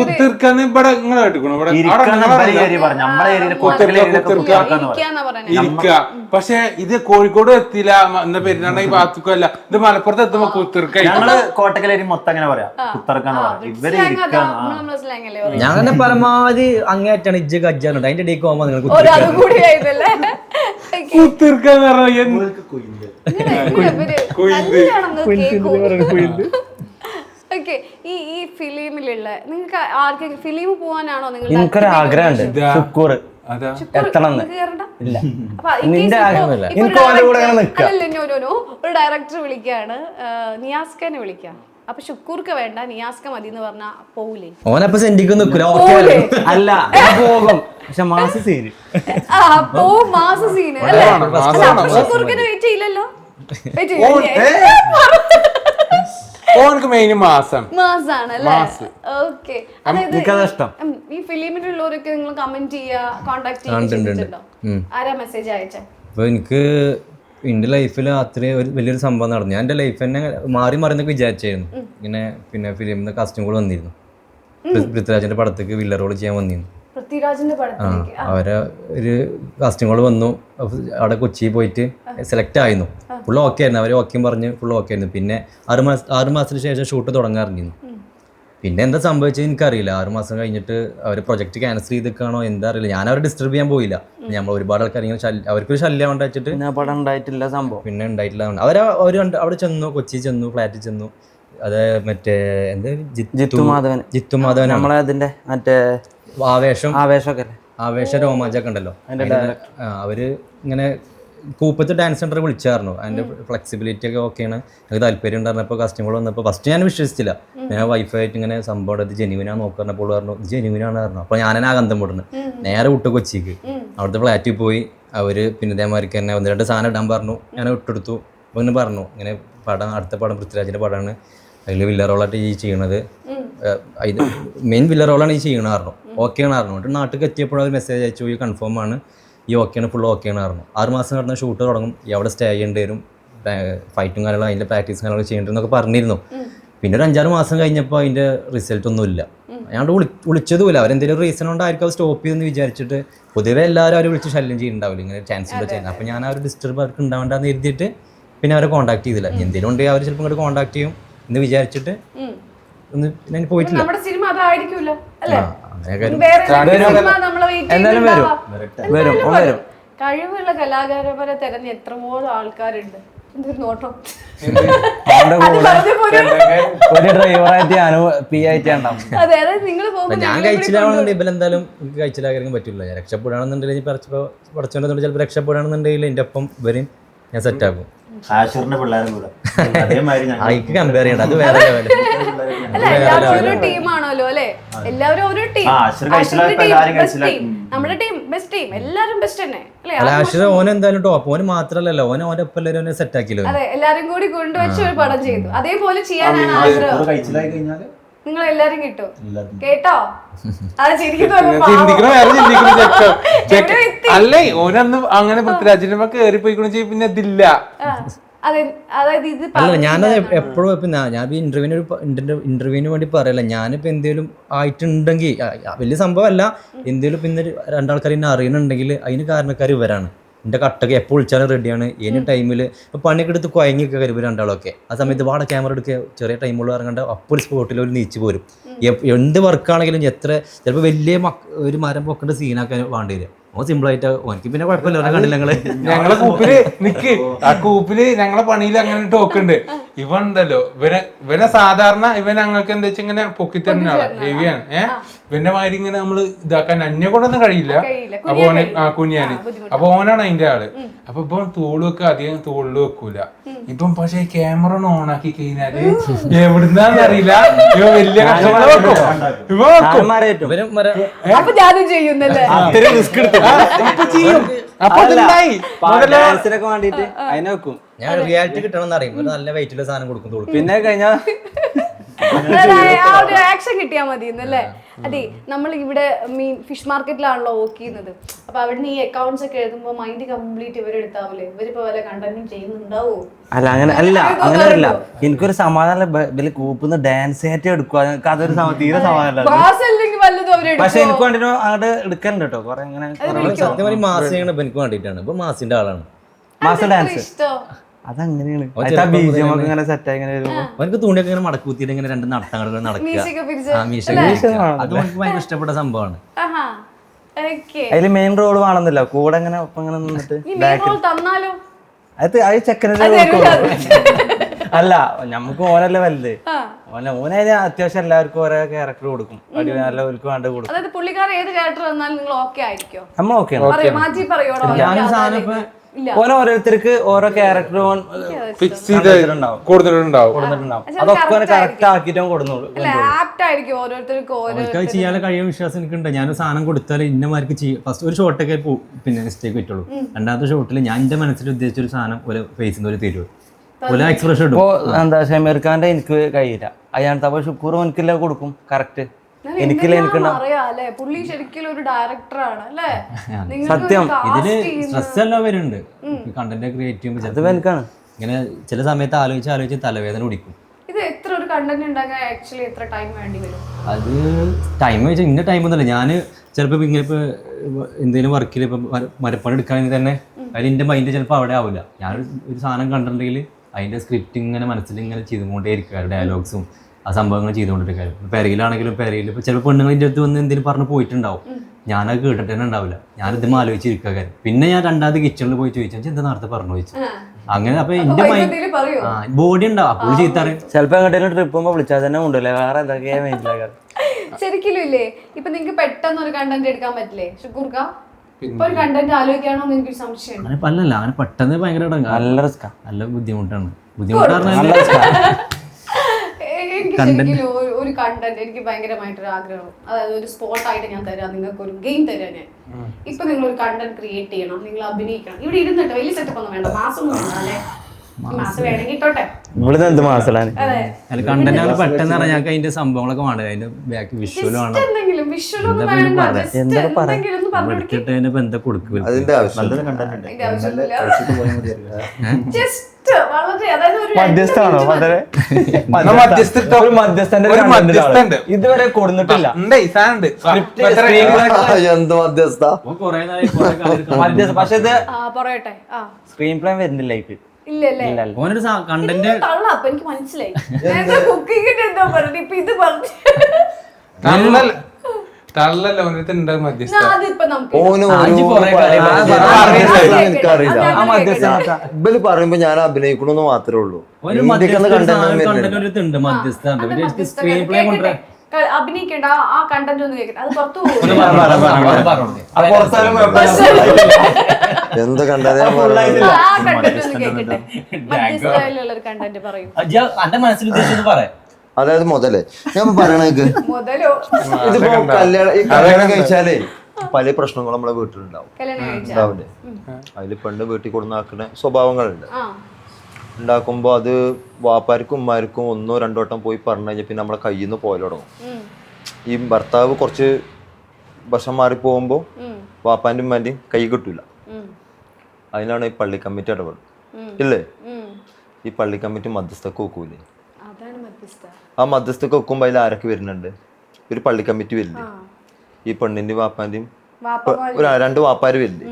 കുത്തിർക്കാന്ന് ഇവിടെ നിങ്ങളെ കേട്ടിക്കണോ? ഇരിക്ക. പക്ഷെ ഇത് കോഴിക്കോട് എത്തിയില്ല, എന്താ പെരുന്നാൾ ഈ ഭാഗത്തേക്കല്ല, ഇത് മലപ്പുറത്ത് എത്തുമ്പോ കുത്തിർക്ക. ഞങ്ങള് കോട്ടക്കലേരി മൊത്തം അങ്ങനെ പറയാം, കുത്തിർക്കാന്ന് പറയാം. ഇവര് ഞാൻ തന്നെ പരമാവധി അങ്ങേറ്റാണ് ഇജ്ജ് കജ്ജാനുണ്ട് അതിന്റെ ഇടയ്ക്ക് പോകുമ്പോ നിങ്ങൾ കുത്തിർക്കാന്ന് പറഞ്ഞ ഈ ഫിലിമിലുള്ള നിങ്ങൾക്ക് ആർക്കെങ്കിലും ഫിലിം പോവാനാണോ നിങ്ങൾ? എനിക്കൊരു ആഗ്രഹമുണ്ട്, ശുക്കൂർ എത്തണം. ഇല്ല, നിന്റെ ആഗ്രഹമില്ല. എനിക്ക് ഓന്റെ കൂടെ അങ്ങനെ നിൽക്കാം. ഒരു ഡയറക്ടർ വിളിക്കാണ്, നിയാസ്കനെ വിളിക്കാം. അപ്പൊ ശുക്കൂർക്ക് വേണ്ട, നിയാസ്ക മതി എന്ന് പറഞ്ഞാ പോവൂലേ? ഓനപ്പൊ സെന്റിക്ക് നിൽക്കൂല. അല്ല പോകും, പക്ഷെ മാസ സീന് മാസ സീന് അല്ലേ? ശുക്കൂർക്കിന് വെയിറ്റ് ചെയ്യില്ലല്ലോ. ഓനക്ക് മെയിൻ മാസാണല്ലേ? ഓക്കെ. ഇഷ്ടം ഈ ഫിലിമിലുള്ളവരൊക്കെ നിങ്ങൾ കമന്റ് ചെയ്യാ, കോണ്ടാക്ട് ചെയ്തിട്ടുണ്ടോ? ആരാ മെസ്സേജ് അയച്ചേ? അപ്പൊ എനിക്ക് എൻ്റെ ലൈഫിൽ അത്രയും ഒരു വലിയൊരു സംഭവം നടന്നു. ഞാൻ എൻ്റെ ലൈഫ് തന്നെ മാറി മറിന്നൊക്കെ വിചാരിച്ചായിരുന്നു. ഇങ്ങനെ പിന്നെ ഫിലിമിൽ നിന്ന് കാസ്റ്റിംഗ് വന്നിരുന്നു. പൃഥ്വിരാജിന്റെ പടത്തേക്ക് വില്ലർ റോൾ ചെയ്യാൻ വന്നിരുന്നു. അവരെ ഒരു കാസ്റ്റിംഗ് വന്നു. അവിടെ കൊച്ചി പോയിട്ട് സെലക്ട് ആയിരുന്നു. ഫുൾ ഓക്കെ ആയിരുന്നു, അവർ ഓക്കെയും പറഞ്ഞ് ഫുൾ ഓക്കെ ആയിരുന്നു. പിന്നെ 6 മാസത്തിന് ശേഷം ഷൂട്ട് തുടങ്ങാറിരുന്നു. പിന്നെ എന്താ സംഭവിച്ചത് എനിക്കറിയില്ല. 6 മാസം കഴിഞ്ഞിട്ട് അവർ പ്രൊജക്ട് ക്യാൻസൽ ചെയ്തിട്ടാണോ എന്താ അറിയില്ല. ഞാൻ അവരെ ഡിസ്റ്റർബ് ചെയ്യാൻ പോയില്ല. നമ്മൾ ഒരുപാട് ആൾക്കാർ ഇങ്ങനെ അവർക്കൊരു ശല്യം ഉണ്ടായിട്ട് പടം ഉണ്ടായിട്ടില്ല സംഭവം. പിന്നെ ഉണ്ടായിട്ടില്ല. അവിടെ ചെന്നു, കൊച്ചി ചെന്നു, ഫ്ലാറ്റിൽ ചെന്നു. അത് മറ്റേ എന്താ ജിത്തു മാധവൻ നമ്മളെ അതിന്റെ മറ്റേ ആവേശ രോമാഞ്ചൊക്കെ ഉണ്ടല്ലോ. അവര് ഇങ്ങനെ കൂപ്പത്ത് ഡാൻസ് സെന്റർ വിളിച്ചായിരുന്നു. അതിന്റെ ഫ്ലെക്സിബിലിറ്റി ഒക്കെ ഓക്കെയാണ്, എനിക്ക് താല്പര്യം ഉണ്ടായിരുന്നപ്പോൾ കസ്റ്റമർ വന്നപ്പോൾ ഫസ്റ്റ് ഞാൻ വിശ്വസിച്ചില്ല. ഞാൻ വൈഫായിട്ട് ഇങ്ങനെ സംഭവം ഇത് ജെന്യുവിനാ നോക്കുന്നപ്പോൾ പറഞ്ഞു ജെന്യുവിനാണ് പറഞ്ഞു. അപ്പോൾ ഞാനെന്നെ ആകന്തം പെടുന്നു. നേരെ വിട്ടു കൊച്ചിക്ക്. അവിടുത്തെ ഫ്ലാറ്റിൽ പോയി അവര് പിന്നെ ഇതേമാതിരിക്ക് തന്നെ 1-2 സാധനം ഇടാൻ പറഞ്ഞു. ഞാൻ ഇട്ടെടുത്തു. അപ്പോൾ ഇങ്ങനെ പറഞ്ഞു ഇങ്ങനെ അടുത്ത പടം പൃഥ്വിരാജിന്റെ പടമാണ്, അതിൽ വില്ലർ റോളായിട്ട് ഈ ചെയ്യണത്, ഇത് മെയിൻ വില്ലർ റോളാണ് ഈ ചെയ്യണമായിരുന്നു. ഓക്കെയാണ് പറഞ്ഞു. എന്നിട്ട് നാട്ടിൽ എത്തിയപ്പോഴും ഒരു മെസ്സേജ് അയച്ചു, ഈ കൺഫേം ആണ്, ഈ ഓക്കെയാണ്, ഫുൾ ഓക്കെയാണ് പറഞ്ഞു. 6 മാസം നടന്ന ഷൂട്ട് തുടങ്ങും, അവിടെ സ്റ്റേ ചെയ്യേണ്ടി വരും, ഫൈറ്റും കാര്യങ്ങളും അതിൻ്റെ പ്രാക്ടീസും കാര്യങ്ങളൊക്കെ ചെയ്യേണ്ടതെന്നൊക്കെ പറഞ്ഞിരുന്നു. പിന്നെ ഒരു 5-6 മാസം കഴിഞ്ഞപ്പോൾ അതിൻ്റെ റിസൾട്ട് ഒന്നുമില്ല. ഞാൻ വിളിച്ചതുമില്ല. അവരെന്തെങ്കിലും റീസൺ കൊണ്ടായിരിക്കും അത് സ്റ്റോപ്പ് ചെയ്തെന്ന് വിചാരിച്ചിട്ട്. പൊതുവെ എല്ലാവരും അവർ വിളിച്ച് ശല്യം ചെയ്യുന്നുണ്ടാവില്ല, ഇങ്ങനെ ചാൻസ് ഉണ്ടോ ചെയ്യുന്നത്. അപ്പോൾ ഞാൻ ആ ഒരു ഡിസ്റ്റർബ് അവർക്ക് ഉണ്ടാവേണ്ടെന്ന് എഴുതിയിട്ട് പിന്നെ അവരെ കോൺടാക്ട് ചെയ്തില്ല. എന്തെങ്കിലും ഉണ്ടെങ്കിൽ അവർ ചിലപ്പോൾ ഇങ്ങോട്ട് കോൺടാക്ട് ചെയ്യും എന്ന് വിചാരിച്ചിട്ട് ഒന്ന് ഞാൻ പോയിട്ടില്ല. എന്തായാലും വരും. കഴിവുള്ള കലാകാരന്മാരെ തെരഞ്ഞ് എത്രമോളം ആൾക്കാരുണ്ട്. നോട്ടം ഒരു ഡ്രൈവറായിട്ട് ഞാൻ കഴിച്ചിലാവണമെന്നുണ്ടെങ്കിൽ ഇവരെന്തായാലും എനിക്ക് കഴിച്ചിലാകാൻ പറ്റില്ല. ഞാൻ രക്ഷപ്പെടുകയാണെന്നുണ്ടെങ്കിൽ പഠിച്ചോണ്ടെന്നുണ്ടെങ്കിൽ ചിലപ്പോൾ രക്ഷപ്പെടുകയാണെന്നുണ്ടെങ്കിൽ എൻ്റെ ഒപ്പം വരും, ഞാൻ സെറ്റാക്കും. ആശുറിന്റെ പിള്ളേരും കൂടെ അതിക്ക് കമ്പയർ ചെയ്യണ്ട, അത് വേറെ ടീമാണല്ലോ അല്ലെ? എല്ലാവരും ഒരു ടീം. നമ്മുടെ ടീം ബെസ്റ്റ് ടീം, എല്ലാരും ബെസ്റ്റ് തന്നെ അല്ലേ? ആശുര ഓൻ എന്തായാലും ടോപ്പ്. ഓന് മാത്രല്ലല്ലോ, ഓന്റെ ഒപ്പം എല്ലാവരും സെറ്റ് ആക്കിയല്ലോ. അതെ, എല്ലാരും കൂടി കൊണ്ടുവച്ച് ഒരു പടം ചെയ്തു. അതേപോലെ ചെയ്യാനാണ് ആഗ്രഹം. നിങ്ങൾ എല്ലാരും കിട്ടും കേട്ടോ? അല്ലേ ഓനന്ന് അങ്ങനെ പൃഥ്വിരാജിന്റെ കേറിപ്പോയിക്കണ പിന്നെ ഇതില്ല. അല്ല, ഞാനത് എപ്പോഴും ഞാൻ ഇന്റർവ്യൂവിന് വേണ്ടി പറയല്ല. ഞാനിപ്പോ എന്തെങ്കിലും ആയിട്ടുണ്ടെങ്കിൽ വലിയ സംഭവമല്ല, എന്തെങ്കിലും പിന്നെ 2 ആൾക്കാർ എന്നെ അറിയുന്നുണ്ടെങ്കിൽ അതിന് കാരണക്കാർ ഇവരാണ്. എൻ്റെ കട്ടൊക്കെ എപ്പോൾ വിളിച്ചാലും റെഡിയാണ്. ഏത് ടൈമിൽ ഇപ്പോൾ പണിയൊക്കെ എടുത്ത് കുഴങ്ങിയൊക്കെ കരുവ് 2 ആളൊക്കെ. ആ സമയത്ത് വാടക ക്യാമറ എടുക്കുക, ചെറിയ ടൈമുള്ള ഇറങ്ങേണ്ട അപ്പോൾ സ്പോട്ടിൽ ഒരു നീച്ച് പോരും. എന്ത് വർക്കാണെങ്കിലും എത്ര ചിലപ്പോൾ വലിയ ഒരു മരം പൊക്കേണ്ട സീനാക്കാൻ വേണ്ടി വരും. ഓ സിമ്പിളായിട്ട് ഓനിക്ക് പിന്നെ കുഴപ്പമില്ല. കണ്ടില്ല ഞങ്ങളെ കൂപ്പില് നിക്ക്, ആ കൂപ്പില് ഞങ്ങളെ പണിയിൽ അങ്ങനെ ടോക്കുണ്ട്. ഇവണ്ടല്ലോ ഇവനെ സാധാരണ ഇവൻ ഞങ്ങൾക്ക് എന്താ വെച്ചാൽ ഇങ്ങനെ പൊക്കി തരുന്ന ആളാണ്, ഹെവിയാണ്. ഇവന്റെ മാതിരി ഇങ്ങനെ നമ്മള് ഇതാക്കാൻ അന്യ കൊണ്ടൊന്നും കഴിയില്ല. അപ്പൊ ഓന് കുഞ്ഞാന് അപ്പൊ ഓനാണ് അതിന്റെ ആള്. അപ്പൊ ഇപ്പം തോള് വെക്കുക, അധികം തോളില് വെക്കൂല. ഇപ്പം പക്ഷെ ക്യാമറ ഓൺ ആക്കി കഴിഞ്ഞാല് എവിടുന്നാന്ന് അറിയില്ല, ഇവ വലിയ കഷ്ടങ്ങൾ വെക്കും. ഇവ വെക്കും അപ്പൊ ഞാനും ചെയ്യുന്നല്ലേ. അപ്പൊ ചെയ്യും. അപ്പൊ അതുണ്ടായി ഡാൻസിനൊക്കെ വേണ്ടിട്ട് അതിനെ വെക്കും. ഞാൻ റിയാലിറ്റി കിട്ടണം എന്ന് അറിയും, ഒരു നല്ല വെയിറ്റുള്ള സാധനം കൊടുക്കും. പിന്നെ കഴിഞ്ഞാ ആ ഒരു ആക്ഷൻ കിട്ടിയാൽ മതി എന്നല്ലേ. അതെ, നമ്മൾ ഇവിടെ മീൻ ഫിഷ് മാർക്കറ്റിലാണല്ലോ വർക്ക് ചെയ്യുന്നത്. അപ്പൊ അവിടുന്ന് ഈ അക്കൗണ്ട്സ് ഒക്കെ എഴുതുമ്പോ മൈൻഡ് കംപ്ലീറ്റ് ഇവരെടുത്താവൂലേ? ഇവരിപ്പോ വല്ല കണ്ടന്റും ചെയ്യുന്നുണ്ടാവോ? അങ്ങനെയല്ല. എനിക്കൊരു സമാധാനം ഇതില് കൂപ്പുന്ന ഡാൻസ് ആയിട്ട് എടുക്കുക, അതൊരു തീരെ സമാധാനം. പക്ഷെ എനിക്ക് വേണ്ടിട്ട് അങ്ങോട്ട് എടുക്കലുണ്ട് കേട്ടോ കൊറേ. അങ്ങനെ സത്യം പറഞ്ഞാൽ മാസ് ചെയ്യണം ഇപ്പൊ എനിക്ക് വേണ്ടിയിട്ടാണ്. ഇപ്പൊ മാസിന്റെ ആളാണ്. മാസം ഡാൻസ് അതങ്ങനെയാണ്. ഇങ്ങനെ സെറ്റായി ഇങ്ങനെ വരുമ്പോ അവനക്ക് തുണിയൊക്കെ ഇങ്ങനെ മടക്കൂത്തിയിട്ട് ഇങ്ങനെ രണ്ട് നടത്തങ്ങൾ നടക്കുക. അത് എനിക്ക് ഭയങ്കര ഇഷ്ടപ്പെട്ട സംഭവമാണ്. അതില് മെയിൻ റോള് വേണമെന്നില്ല, കൂടെ ഇങ്ങനെ ഒപ്പം ഇങ്ങനെ നിന്നിട്ട് അത് ചെക്കനെ അല്ല നമുക്ക് ഓനല്ലേ വലുത്. ഓനതിന് അത്യാവശ്യം എല്ലാവർക്കും ഓരോ ക്യാരക്ടർ കൊടുക്കും, നല്ല ഓൽക്ക് വേണ്ട കൊടുക്കും. നമ്മൾ ഓക്കെ ഓരോരുത്തർക്ക് ഓരോ ക്യാരക്ടർ ഫിക്സ് ചെയ്തിട്ടുണ്ടാവും, കൊടുത്തിട്ടുണ്ടാവും. അതൊക്കെ കറക്റ്റ് ആക്കിയിട്ട് കൊടുന്നോളൂ. ചെയ്യാൻ കഴിയാൻ വിശ്വാസം എനിക്കുണ്ട്. ഞാനൊരു സാധനം കൊടുത്താൽ ഇന്നമാർക്ക് ചെയ്യും. ഫസ്റ്റ് ഒരു ഷോട്ടൊക്കെ പിന്നെ മിസ്റ്റേക്ക് പറ്റുള്ളൂ. രണ്ടാമത്തെ ഷോട്ടിൽ ഞാൻ എന്റെ മനസ്സിൽ ഉദ്ദേശിച്ച ഒരു സാധനം ഒരു ഫേസിന്റെ ഒരു തരുമോ ഒരു എക്സ്പ്രഷൻ ഇടും. എന്താ ഷമീർ ഖാന്റെ എനിക്ക് കഴിയില്ല, അയാളത്തെ അപ്പൊ ഷുക്കൂർ എനിക്കില്ല കൊടുക്കും കറക്റ്റ്. എനിക്കില്ല പുള്ളി ശരിക്കും ഒരു ഡയറക്ടറാണ് അല്ലേ? സത്യം. ഇതില് സ്ട്രെസ് എല്ലാം വരുന്നുണ്ട് കണ്ടന്റ് ക്രിയേറ്റ് ചെയ്യുമ്പോൾ. എനിക്കാണ് ഇങ്ങനെ ചില സമയത്ത് ആലോചിച്ച് തലവേദന പിടിക്കും. ഇത് എത്ര ഒരു കണ്ടന്റ് ഉണ്ടാക്കാൻ ആക്ച്വലി എത്ര ടൈം വേണ്ടി വരും? അത് ടൈം വെച്ചാൽ ഇന്ന ടൈം ഒന്നുമല്ല. ഞാൻ ചിലപ്പോൾ ഇങ്ങനെ ഇപ്പോൾ എന്തെങ്കിലും വർക്കിൽ ഇപ്പം മരപ്പണി എടുക്കുകയാണെങ്കിൽ തന്നെ അതിൽ എൻ്റെ മൈൻഡ് ചിലപ്പോൾ അവിടെ ആവില്ല. ഞാനൊരു സാധനം കണ്ടിട്ടുണ്ടെങ്കിൽ അതിൻ്റെ സ്ക്രിപ്റ്റ് ഇങ്ങനെ മനസ്സിൽ ഇങ്ങനെ ചെയ്തുകൊണ്ടേ ഇരിക്കുക, ഡയലോഗ്സും ആ സംഭവങ്ങൾ ചെയ്തുകൊണ്ടിരിക്കുക. പെരയിലാണെങ്കിലും പെരയിൽ ഇപ്പോൾ ചിലപ്പോൾ പെണ്ണുങ്ങളിൻ്റെ അടുത്ത് വന്ന് എന്തെങ്കിലും പറഞ്ഞ് പോയിട്ടുണ്ടാവും, ഞാനത് കേട്ടിട്ട് തന്നെ ഉണ്ടാവില്ല. ഞാനിതും ആലോചിച്ചിരിക്കുക കാര്യം. പിന്നെ ഞാൻ രണ്ടാമത് കിച്ചണിൽ പോയി ചോദിച്ചാൽ എന്താ നേരത്തെ പറഞ്ഞു ചോദിച്ചു. അങ്ങനെ അപ്പൊ എന്റെ മൈൻഡ് ബോഡി ഉണ്ടാവും അപ്പോൾ ചീത്തറിയും. ചിലപ്പോൾ എങ്ങോട്ടേലും ട്രിപ്പ് പോകുമ്പോൾ വിളിച്ചാൽ തന്നെ ഉണ്ടല്ലേ, വേറെ എന്തൊക്കെയാ മൈൻഡിലാകാറ്. ശരിക്കും ഇല്ലേ? ഇപ്പൊ നിങ്ങക്ക് പെട്ടെന്ന് ഒരു കണ്ടന്റ് എടുക്കാൻ പറ്റില്ലേ ഷുക്കൂർക്ക? ഇപ്പൊ ഒരു കണ്ടന്റ് ആലോചിക്കാണോ എന്ന് എനിക്കൊരു സംശയം. അല്ലല്ല, അങ്ങനെ പെട്ടെന്ന് ഭയങ്കര നല്ല റിസ്ക്കാ, നല്ല ബുദ്ധിമുട്ടാണ്. ബുദ്ധിമുട്ടാണ് ഒരു കണ്ടന്റ് എനിക്ക് ഭയങ്കരമായിട്ടൊരു ആഗ്രഹം. അതായത് ഒരു സ്പോട്ടായിട്ട് ഞാൻ തരാം, നിങ്ങൾക്ക് ഒരു ഗെയിം തരാം. ഞാൻ ഇപ്പൊ നിങ്ങൾ ഒരു കണ്ടന്റ് ക്രിയേറ്റ് ചെയ്യണം, നിങ്ങൾ അഭിനയിക്കണം. ഇവിടെ ഇരുന്നിട്ട് വലിയ സെറ്റപ്പ് ഒന്നും വേണ്ട, മാസം ഒന്നും വേണ്ട അല്ലേ? മാസം വേണമെങ്കിൽ ഇട്ടോട്ടെ. ഇവിടുന്ന് മാസമാണ് കണ്ടന്റ് പെട്ടെന്ന് പറഞ്ഞാൽ ഞങ്ങൾക്ക് അതിന്റെ സംഭവങ്ങളൊക്കെ വേണ്ടത്. അതിന്റെ ബാക്ക് വിഷ്വൽ വേണം. എന്താ കൊടുക്കുക ഇതുവരെ കൊടുത്തിട്ടില്ല. പക്ഷെ ഇത് സ്ക്രീൻ പ്ലേ വരുന്നില്ല. ഓനൊരു കണ്ടന്റ് എനിക്ക് മനസ്സിലായി. കുക്കിങ്ങിന്റെ എന്തോ പറഞ്ഞു, ഇപ്പൊ ഇത് പറഞ്ഞു പറയുമ്പോ ഞാൻ അഭിനയിക്കണമെന്ന് മാത്രമേ ഉള്ളൂ. അഭിനയിക്കേണ്ട ആ കണ്ടന്റ് ഒന്ന് കേൾക്കട്ടെ, അത് പുറത്തു എന്ത് കണ്ടത് കണ്ടന്റ് പറയും. അതായത് മുതലേ ഞാൻ പറയണേക്ക് ഇതിപ്പോ കല്യാണം കഴിച്ചാലേ പല പ്രശ്നങ്ങളും നമ്മളെ വീട്ടിലുണ്ടാവും. ഉണ്ടാവില്ലേ? അതില് പെണ്ണ് വീട്ടിൽ കൊടുന്നാക്കുന്ന സ്വഭാവങ്ങളുണ്ട്. ഉണ്ടാക്കുമ്പോ അത് വാപ്പാർക്കും ഉമ്മാർക്കും ഒന്നോ രണ്ടോ വട്ടം പോയി പറഞ്ഞു കഴിഞ്ഞാൽ പിന്നെ നമ്മളെ കയ്യിൽ നിന്ന് പോലെ തുടങ്ങും. ഈ ഭർത്താവ് കുറച്ച് വശം മാറി പോകുമ്പോ വാപ്പാന്റെ ഉമ്മാന്റെയും കൈ കിട്ടൂല. അതിനാണ് ഈ പള്ളി കമ്മിറ്റി ഇടപെടും ഇല്ലേ? ഈ പള്ളി കമ്മിറ്റി മധ്യസ്ഥക്ക് വെക്കൂലേ? ആ മധ്യസ്ഥക്ക് വെക്കുമ്പോ അതിൽ ആരൊക്കെ വരുന്നുണ്ട്? ഒരു പള്ളി കമ്മിറ്റി വരില്ലേ? ഈ പെണ്ണിന്റെ വാപ്പാന്റെയും രണ്ട് വാപ്പാര് വരില്ലേ?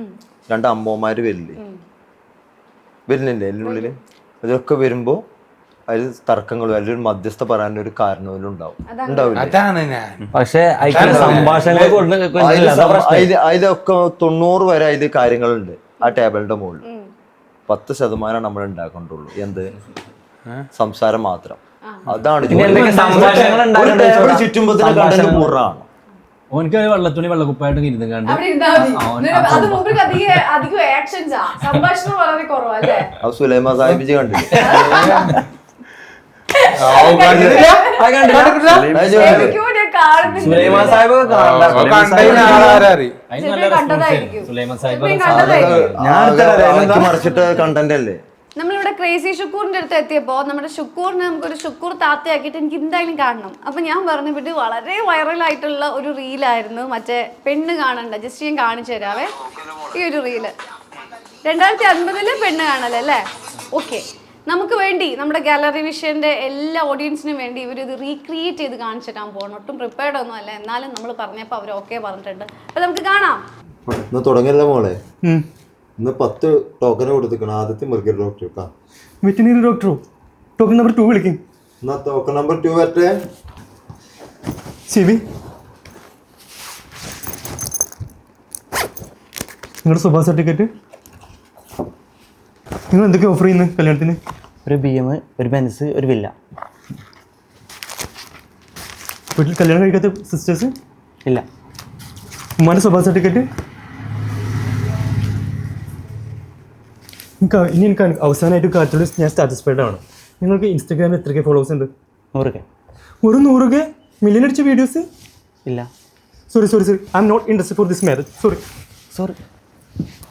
രണ്ട് അമ്മമാര് വരില്ലേ? വരുന്നില്ലേ അതിനുള്ളില്? ഇതൊക്കെ വരുമ്പോ അതിൽ തർക്കങ്ങളും അതിലൊരു മധ്യസ്ഥ പറയാനൊരു കാരണവും ഉണ്ടാവില്ല. പക്ഷെ അതിലൊക്കെ 90 വരെ അതിൽ കാര്യങ്ങളുണ്ട്. ആ ടേബിളിന്റെ മുകളിൽ 10% നമ്മൾ ഉണ്ടാക്കണ്ടുള്ളൂ. എന്ത് സംസാരം മാത്രം. അതാണ് പിന്നെ എന്തൊക്കെ സംഭാഷണങ്ങൾ ഉണ്ടാകുന്നത് ചുറ്റുമ്പത്തിന് കണ്ടന്റ് പൂർണ്ണമാണ്. ഓനക്ക് വെള്ളത്തുണി വെള്ളക്കുപ്പായിട്ട് ഇരുന്ന് കണ്ട് അവിടെ ഇരുന്നാ മതി. അത് മൂപ്പർക്ക് അധികം actions ആ. സംഭാഷണം വളരെ കുറവാ അല്ലേ? അത് സുലൈമാൻ സാഹിബ് കണ്ടില്ല. എനിക്കും ഞാൻ കാണുന്നില്ല. സുലൈമാൻ സാഹിബ് കണ്ടതായിരിക്കും. സുലൈമാൻ സാഹിബ് മറിച്ചിട്ട് കണ്ടന്റ് അല്ലേ. നമ്മളിവിടെ ക്രേസി ഷുക്കൂറിന്റെ അടുത്ത് എത്തിയപ്പോൾ നമ്മുടെ ഷുക്കൂറിനെ നമുക്കൊരു ഷുക്കൂർ താത്തയാക്കിയിട്ട് എനിക്ക് എന്തായാലും കാണണം. അപ്പം ഞാൻ പറഞ്ഞു വിട്ട് വളരെ വൈറലായിട്ടുള്ള ഒരു റീലായിരുന്നു മറ്റേ പെണ്ണ് കാണണ്ട. ജസ്റ്റ് ഞാൻ കാണിച്ചു തരാവേ. ഈ ഒരു റീല് 2050 പെണ്ണ് കാണലല്ലേ? ഓക്കെ, നമുക്ക് വേണ്ടി നമ്മുടെ ഗാലറി വിഷന്റെ എല്ലാ ഓഡിയൻസിനും വേണ്ടി ഇവരിത് റീക്രിയേറ്റ് ചെയ്ത് കാണിച്ചിട്ടാൻ പോകണം. ഒട്ടും പ്രിപ്പയർഡ് ഒന്നും അല്ല, എന്നാലും നമ്മൾ പറഞ്ഞപ്പോൾ അവർ ഓക്കെ പറഞ്ഞിട്ടുണ്ട്. അപ്പം നമുക്ക് കാണാം. ഇന്ന് തുടങ്ങില്ല മോളെ. ഇന്ന് 10 ടോക്കൺ കൊടുത്തിക്കണം. ആദ്യത്തെ മെർക്കറി ഡോക്ടർ വെറ്റിനറി ഡോക്ടറോ? ടോക്കൺ നമ്പർ 2 വിളിക്കും. എന്നാ ടോക്കൺ നമ്പർ 2 വരട്ടെ. ശരി, നിങ്ങളുടെ സ്വഭാവ സർട്ടിഫിക്കറ്റ്. നിങ്ങൾ എന്തൊക്കെ ഓഫർ ചെയ്യുന്നത് കല്യാണത്തിന്? ഒരു BM, ഒരു ബെൻസ്, ഒരു വില്ല. വീട്ടിൽ കല്യാണം കഴിക്കാത്ത സിസ്റ്റേഴ്സ് ഇല്ല. ഉമ്മാൻ്റെ സ്വഭാവ സർട്ടിഫിക്കറ്റ്. ഇനി എനിക്ക് അവസാനമായിട്ട് കാര്യത്തോട് ഞാൻ സാറ്റിസ്ഫൈഡ് ആണ്. നിങ്ങൾക്ക് ഇൻസ്റ്റാഗ്രാമിൽ എത്രയൊക്കെ ഫോളോവേഴ്സ് ഉണ്ട്? 100K. ഒരു 100K മില്യൺ അടിച്ച വീഡിയോസ്? ഇല്ല. Sorry I am not interested for this marriage. Sorry.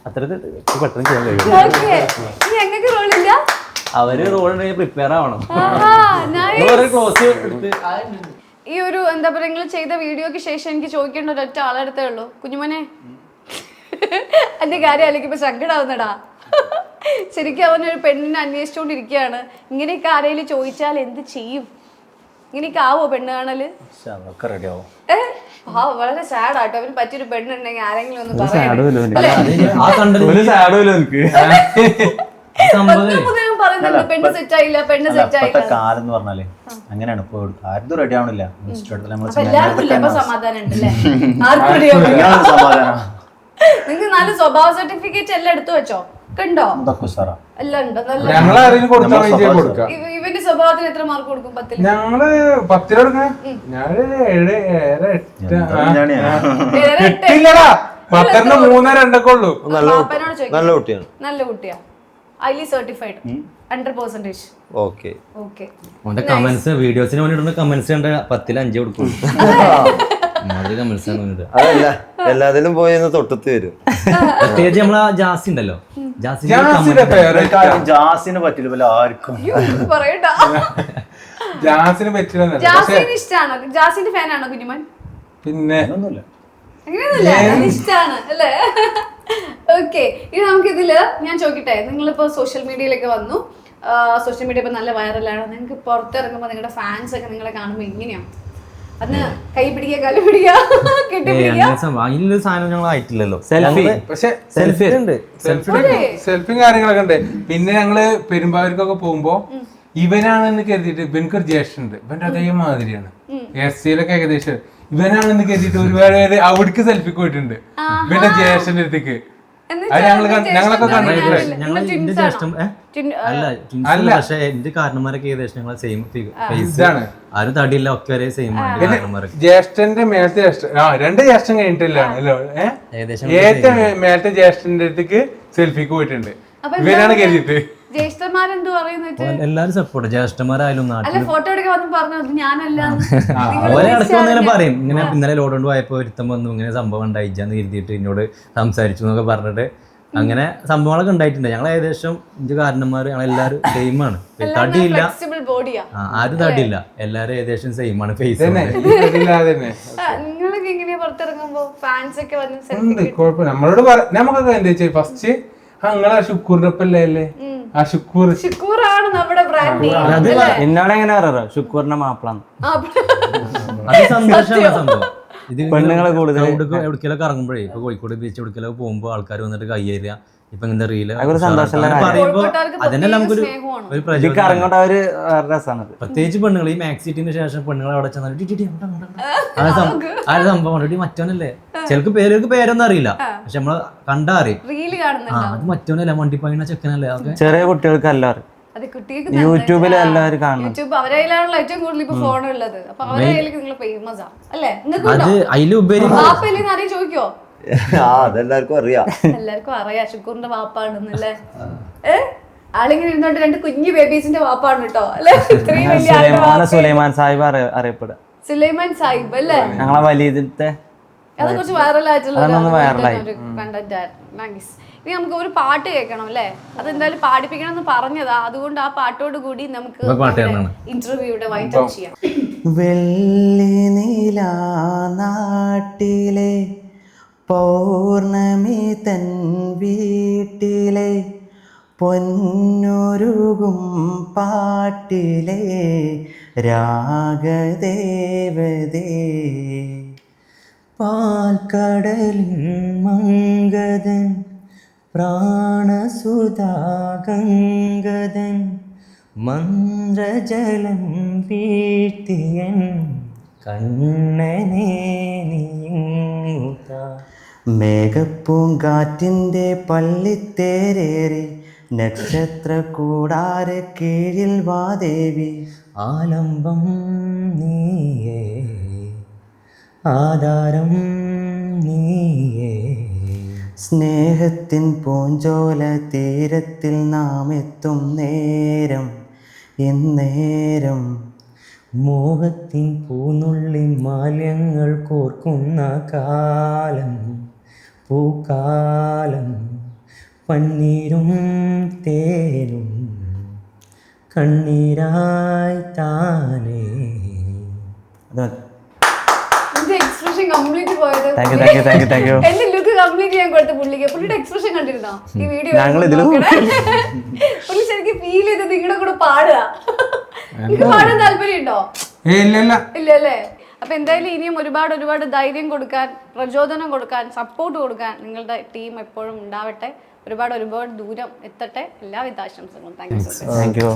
അത്ര പെട്ടെന്ന് ചെയ്യാൻ കഴിയും. ഓക്കെ, ഞങ്ങൾക്ക് റോളില്ല. അവര് റോൾ പ്രിപ്പയർ ആവണം. ക്ലോസ് എടുത്ത് ഈ ഒരു എന്താ പറയുക, നിങ്ങൾ ചെയ്ത വീഡിയോക്ക് ശേഷം എനിക്ക് ചോദിക്കേണ്ട ഒരൊറ്റ ആളെടുത്തേ ഉള്ളൂ. കുഞ്ഞുമോനെ, എന്റെ കാര്യം അല്ലെങ്കിൽ ഇപ്പൊ സങ്കടാവുന്നടാ. ശരിക്കും അവനൊരു പെണ്ണിനെ അന്വേഷിച്ചുകൊണ്ടിരിക്കുകയാണ്. ഇങ്ങനെയൊക്കെ ആരെങ്കിലും ചോദിച്ചാൽ എന്ത് ചെയ്യും? ഇങ്ങനെയൊക്കെ ആവോ പെണ്ണ് കാണല്? റെഡിയാവും. വളരെ സാഡ് ആട്ടോ. അവന് പറ്റിയൊരു പെണ്ണുണ്ടെങ്കിൽ ആരെങ്കിലും ഒന്ന് പറയാം. പെണ്ണ് സെറ്റ് ആയില്ല, പെണ്ണ് സെറ്റ് ആയില്ല. കാലം എന്ന് പറഞ്ഞാല് അങ്ങനെയാണ്. ഇപ്പൊ ആരും റെഡി ആവണില്ല. എല്ലാവർക്കും സമാധാനം ഉണ്ടല്ലേ? ആർക്കും ready ആവണില്ല. നിങ്ങൾക്ക് നല്ല സ്വഭാവ സർട്ടിഫിക്കറ്റ് എല്ലാം എടുത്തു വെച്ചോ? കണ്ടോ? എല്ലാം ഉണ്ട്. ഇവന്റെ സ്വഭാവത്തിന് എത്ര മാർക്ക് കൊടുക്കും? 10? ഞങ്ങള് 10 കൊടുക്കണേ. ഞാനൊരു 7, 8. 10ന് 3, 2 ഉള്ളൂ. നല്ല കുട്ടിയാണ്. നല്ല കുട്ടിയാ. Highly certified 100%. ഓക്കെ. ഓന്റെ കമന്റ്സ് വീഡിയോസിന് വേണ്ടിട്ട് കമന്റ്സ് കണ്ട 10ൽ 5 കൊടുക്കും. അതല്ല, എല്ലാത്തിലും പോയി തൊട്ടത്ത് വരും. പ്രത്യേകിച്ച് നമ്മളെ ജാസി ഉണ്ടല്ലോ, ജാസിന് പറ്റില്ല ആർക്കും. ജാസിന് പറ്റില്ല. ജാസിന് ഇഷ്ടാണോ? ജാസിന്റെ ഫാനാണോ കുഞ്ഞുമൻ? പിന്നെ അങ്ങനെയൊന്നുമില്ല, ഇഷ്ടാണ് അല്ലേ? ഓക്കെ, ഇനി നമുക്കിതില് ഞാൻ ചോദിക്കട്ടെ, നിങ്ങളിപ്പോ സോഷ്യൽ മീഡിയയിലൊക്കെ വന്നു. സോഷ്യൽ മീഡിയ ഇപ്പൊ നല്ല വൈറലാണ്. നിങ്ങൾക്ക് പുറത്തിറങ്ങുമ്പോ നിങ്ങളുടെ ഫാൻസ് ഒക്കെ നിങ്ങളെ കാണുമ്പോ എങ്ങനെയാ? അന്ന് കൈ പിടിക്കുക, കല്ല് പിടിക്കുക, അതിലൊരു സാധനം ഞങ്ങൾ ആയിട്ടില്ലല്ലോ. സെൽഫിയും കാര്യങ്ങളൊക്കെ ഉണ്ട്. പിന്നെ ഞങ്ങള് പെരുമ്പാവൂർക്കൊക്കെ പോകുമ്പോ ഇവനാണെന്ന് കരുതിയിട്ട് ഇവനക്കൊരു ജ്യേഷ്ഠൻ ഉണ്ട്. ഇവന്റെ അതേമാതിരിയാണ്. SCയിലൊക്കെ ഏകദേശം ഇവനാണെന്ന് കരുതിയിട്ട് ഒരുപാട് പേര് അവിടേക്ക് സെൽഫിക്ക് പോയിട്ടുണ്ട്. ഇവന്റെ ജ്യേഷ്ഠന്റെ അടുത്തേക്ക്. അത് ഞങ്ങളൊക്കെ കണ്ടിട്ടില്ല. അല്ല, പക്ഷെ എന്റെ കാരണന്മാരൊക്കെ ഏകദേശം ഞങ്ങളെ സെയിം ഫേസ് ആണ്. ആരും തടിയില്ല, ഒക്കെ ഒരേ സെയിം ആണ്. ജ്യേഷ്ഠന്റെ മേലത്തെ ജ്യേഷ്ഠൻ 2 ജ്യേഷ്ഠൻ കഴിഞ്ഞിട്ടില്ല. ഏറ്റവും മേലത്തെ ജ്യേഷ്ഠന്റെ അടുത്തേക്ക് സെൽഫിക്ക് പോയിട്ടുണ്ട്. ഇവനാണ് കരുതിയിട്ട്. എല്ലാരും സപ്പോർട്ട്. ജ്യേഷ്ഠന്മാരായാലും നാട്ടിൽ ഫോട്ടോ എടുക്കാൻ പറഞ്ഞു ഞാനല്ല ഒരിടക്ക് വന്നിങ്ങനെ പറയും, ഇങ്ങനെ ഇന്നലെ ലോഡ് കൊണ്ട് പോയപ്പോ ഒരുത്തം വന്നു, ഇങ്ങനെ സംഭവം ഉണ്ടായിച്ചാന്ന് കരുതിയിട്ട് എന്നോട് സംസാരിച്ചു എന്നൊക്കെ പറഞ്ഞിട്ട് അങ്ങനെ സംഭവങ്ങളൊക്കെ ഉണ്ടായിട്ടുണ്ട്. ഞങ്ങൾ ഏകദേശം 5 കാരണന്മാർ ഞങ്ങളെല്ലാരും സെയിം ആണ്. തടിയില്ല, ആരും തടിയില്ല, എല്ലാരും ഏകദേശം സെയിം ആണ്. ഫേസ് നമ്മളോട് നമുക്കൊക്കെ എന്താ വെച്ചാൽ ഫസ്റ്റ് നിങ്ങളെ ഷുക്കൂറിന്റെ ഒപ്പല്ലേ? ആ ഷുക്കൂറാണ് നമ്മുടെ ബ്രാൻഡ്. എന്നോട് എങ്ങനെ പറയാ ഷുക്കൂറിന്റെ മാപ്പിളാണ്. അത് സന്തോഷമാണ് സംഭവം. ഇത് പെണ്ണുങ്ങളെ കൂടുതൽ എവിടേക്കൊക്കെ ഇറങ്ങുമ്പോഴേ, ഇപ്പൊ കോഴിക്കോട് ബീച്ച് എവിടേക്കൊക്കെ പോകുമ്പോ ആൾക്കാർ വന്നിട്ട് കയ്യേറുക, ഇപ്പൊ ഇങ്ങനത്തെ റീല് പറയുമ്പോ അതന്നെ നമുക്കൊരു രസമാണ്. പ്രത്യേകിച്ച് പെണ്ണുങ്ങൾ ഈ മാക്സിറ്റിന് ശേഷം പെണ്ണുങ്ങൾ അവിടെ ചെന്നാൽ ആ സംഭവം മറ്റവനല്ലേ. ചിലർക്ക് പേരൊന്നും അറിയില്ല, പക്ഷെ നമ്മള് കണ്ടാ അറിയും അത് മറ്റവനല്ല, വണ്ടിപ്പണിയുടെ ചെക്കനല്ലേ. ചെറിയ കുട്ടികൾക്ക് എല്ലാവരും അത് കുട്ടികൾക്ക് യൂട്യൂബിൽ എല്ലാവരും കാണും. യൂട്യൂബ് അവരെ കയ്യിലാണല്ലോ ഏറ്റവും കൂടുതൽ ഇപ്പൊ ഫോൺ ഉള്ളത്. അപ്പൊ അവരെ കയ്യിലേക്ക് നിങ്ങൾ ഫേമസ് ആ അല്ലേ? അത് അതിലുപരി വാപ്പയില്ലെന്ന് ആരെയും ചോദിക്കോ? അതെല്ലാവർക്കും അറിയാം. എല്ലാവർക്കും അറിയാം ഷുക്കൂറിന്റെ വാപ്പാണെന്നല്ലേ. ആളിങ്ങനെ ഇരുന്നോണ്ട് 2 കുഞ്ഞു ബേബീസിന്റെ വാപ്പാണ് കേട്ടോ അല്ലെ. ഇത്രയും വലിയ ആളുടെ സുലൈമാൻ സാഹിബ് അറിയപ്പെടുക. സുലൈമാൻ സാഹിബ് അല്ലേ? ഞങ്ങളെ വലിയതിലത്തെ അത് കുറച്ച് വൈറലായിട്ടുള്ള വൈറലായി. കണ്ടന്റ് ആയിരുന്നു. നൈസ്. ഇനി നമുക്ക് ഒരു പാട്ട് കേൾക്കണം അല്ലേ? അതെന്തായാലും പാടിപ്പിക്കണം എന്ന് പറഞ്ഞതാ. അതുകൊണ്ട് ആ പാട്ടോട് കൂടി നമുക്ക് ഇന്റർവ്യൂയുടെ വൈൻഡ് അപ്പ് ചെയ്യാം. വെള്ളി നീല നാട്ടിലെ പൗർണമി തൻ വീട്ടിലെ പൊന്നുരുകും പാട്ടിലെ രാഗദേവതേ പാൽക്കടലിൻ മംഗതൻ പ്രാണസുധാഗംഗതൻ മന്ത്രജലം വീഴ്ത്തിയൻ കണ്ണനെ നീങ്ങുക മേഘപ്പൂങ്കാറ്റിൻ്റെ പള്ളിത്തേരേറി നക്ഷത്ര കൂടാര കീഴിൽ വാദേവി ആലംബം നീയേ ആധാരം നീയേ സ്നേഹത്തിൻ പൂഞ്ചോല തീരത്തിൽ നാം എത്തും നേരം എന്നേരം മോഹത്തിൻ പൂനുള്ളി മാല്യങ്ങൾ കോർക്കുന്ന കാലം പൂക്കാലം പന്നീരും തേനും കണ്ണീരായി താനേ. എക്സ്പ്രഷൻ കംപ്ലീറ്റ് പോയത് താങ്ക് യു. എന്റെ ലുക്ക് കംപ്ലീറ്റ് ചെയ്യാൻ കൊടുത്ത പുള്ളിയുടെ എക്സ്പ്രഷൻ കണ്ടിരുന്നോ ഈ വീഡിയോ? പുള്ളി ശരിക്കും ഫീൽ ചെയ്ത് നിങ്ങളുടെ കൂടെ പാടുക. നിങ്ങൾക്ക് പാടാൻ താല്പര്യമുണ്ടോ? ഇല്ല അല്ലേ? അപ്പൊ എന്തായാലും ഇനിയും ഒരുപാട് ധൈര്യം കൊടുക്കാൻ, പ്രചോദനം കൊടുക്കാൻ, സപ്പോർട്ട് കൊടുക്കാൻ നിങ്ങളുടെ ടീം എപ്പോഴും ഉണ്ടാവട്ടെ. ഒരുപാട് ദൂരം എത്തട്ടെ. എല്ലാവിധ ആശംസകളും. Thank you.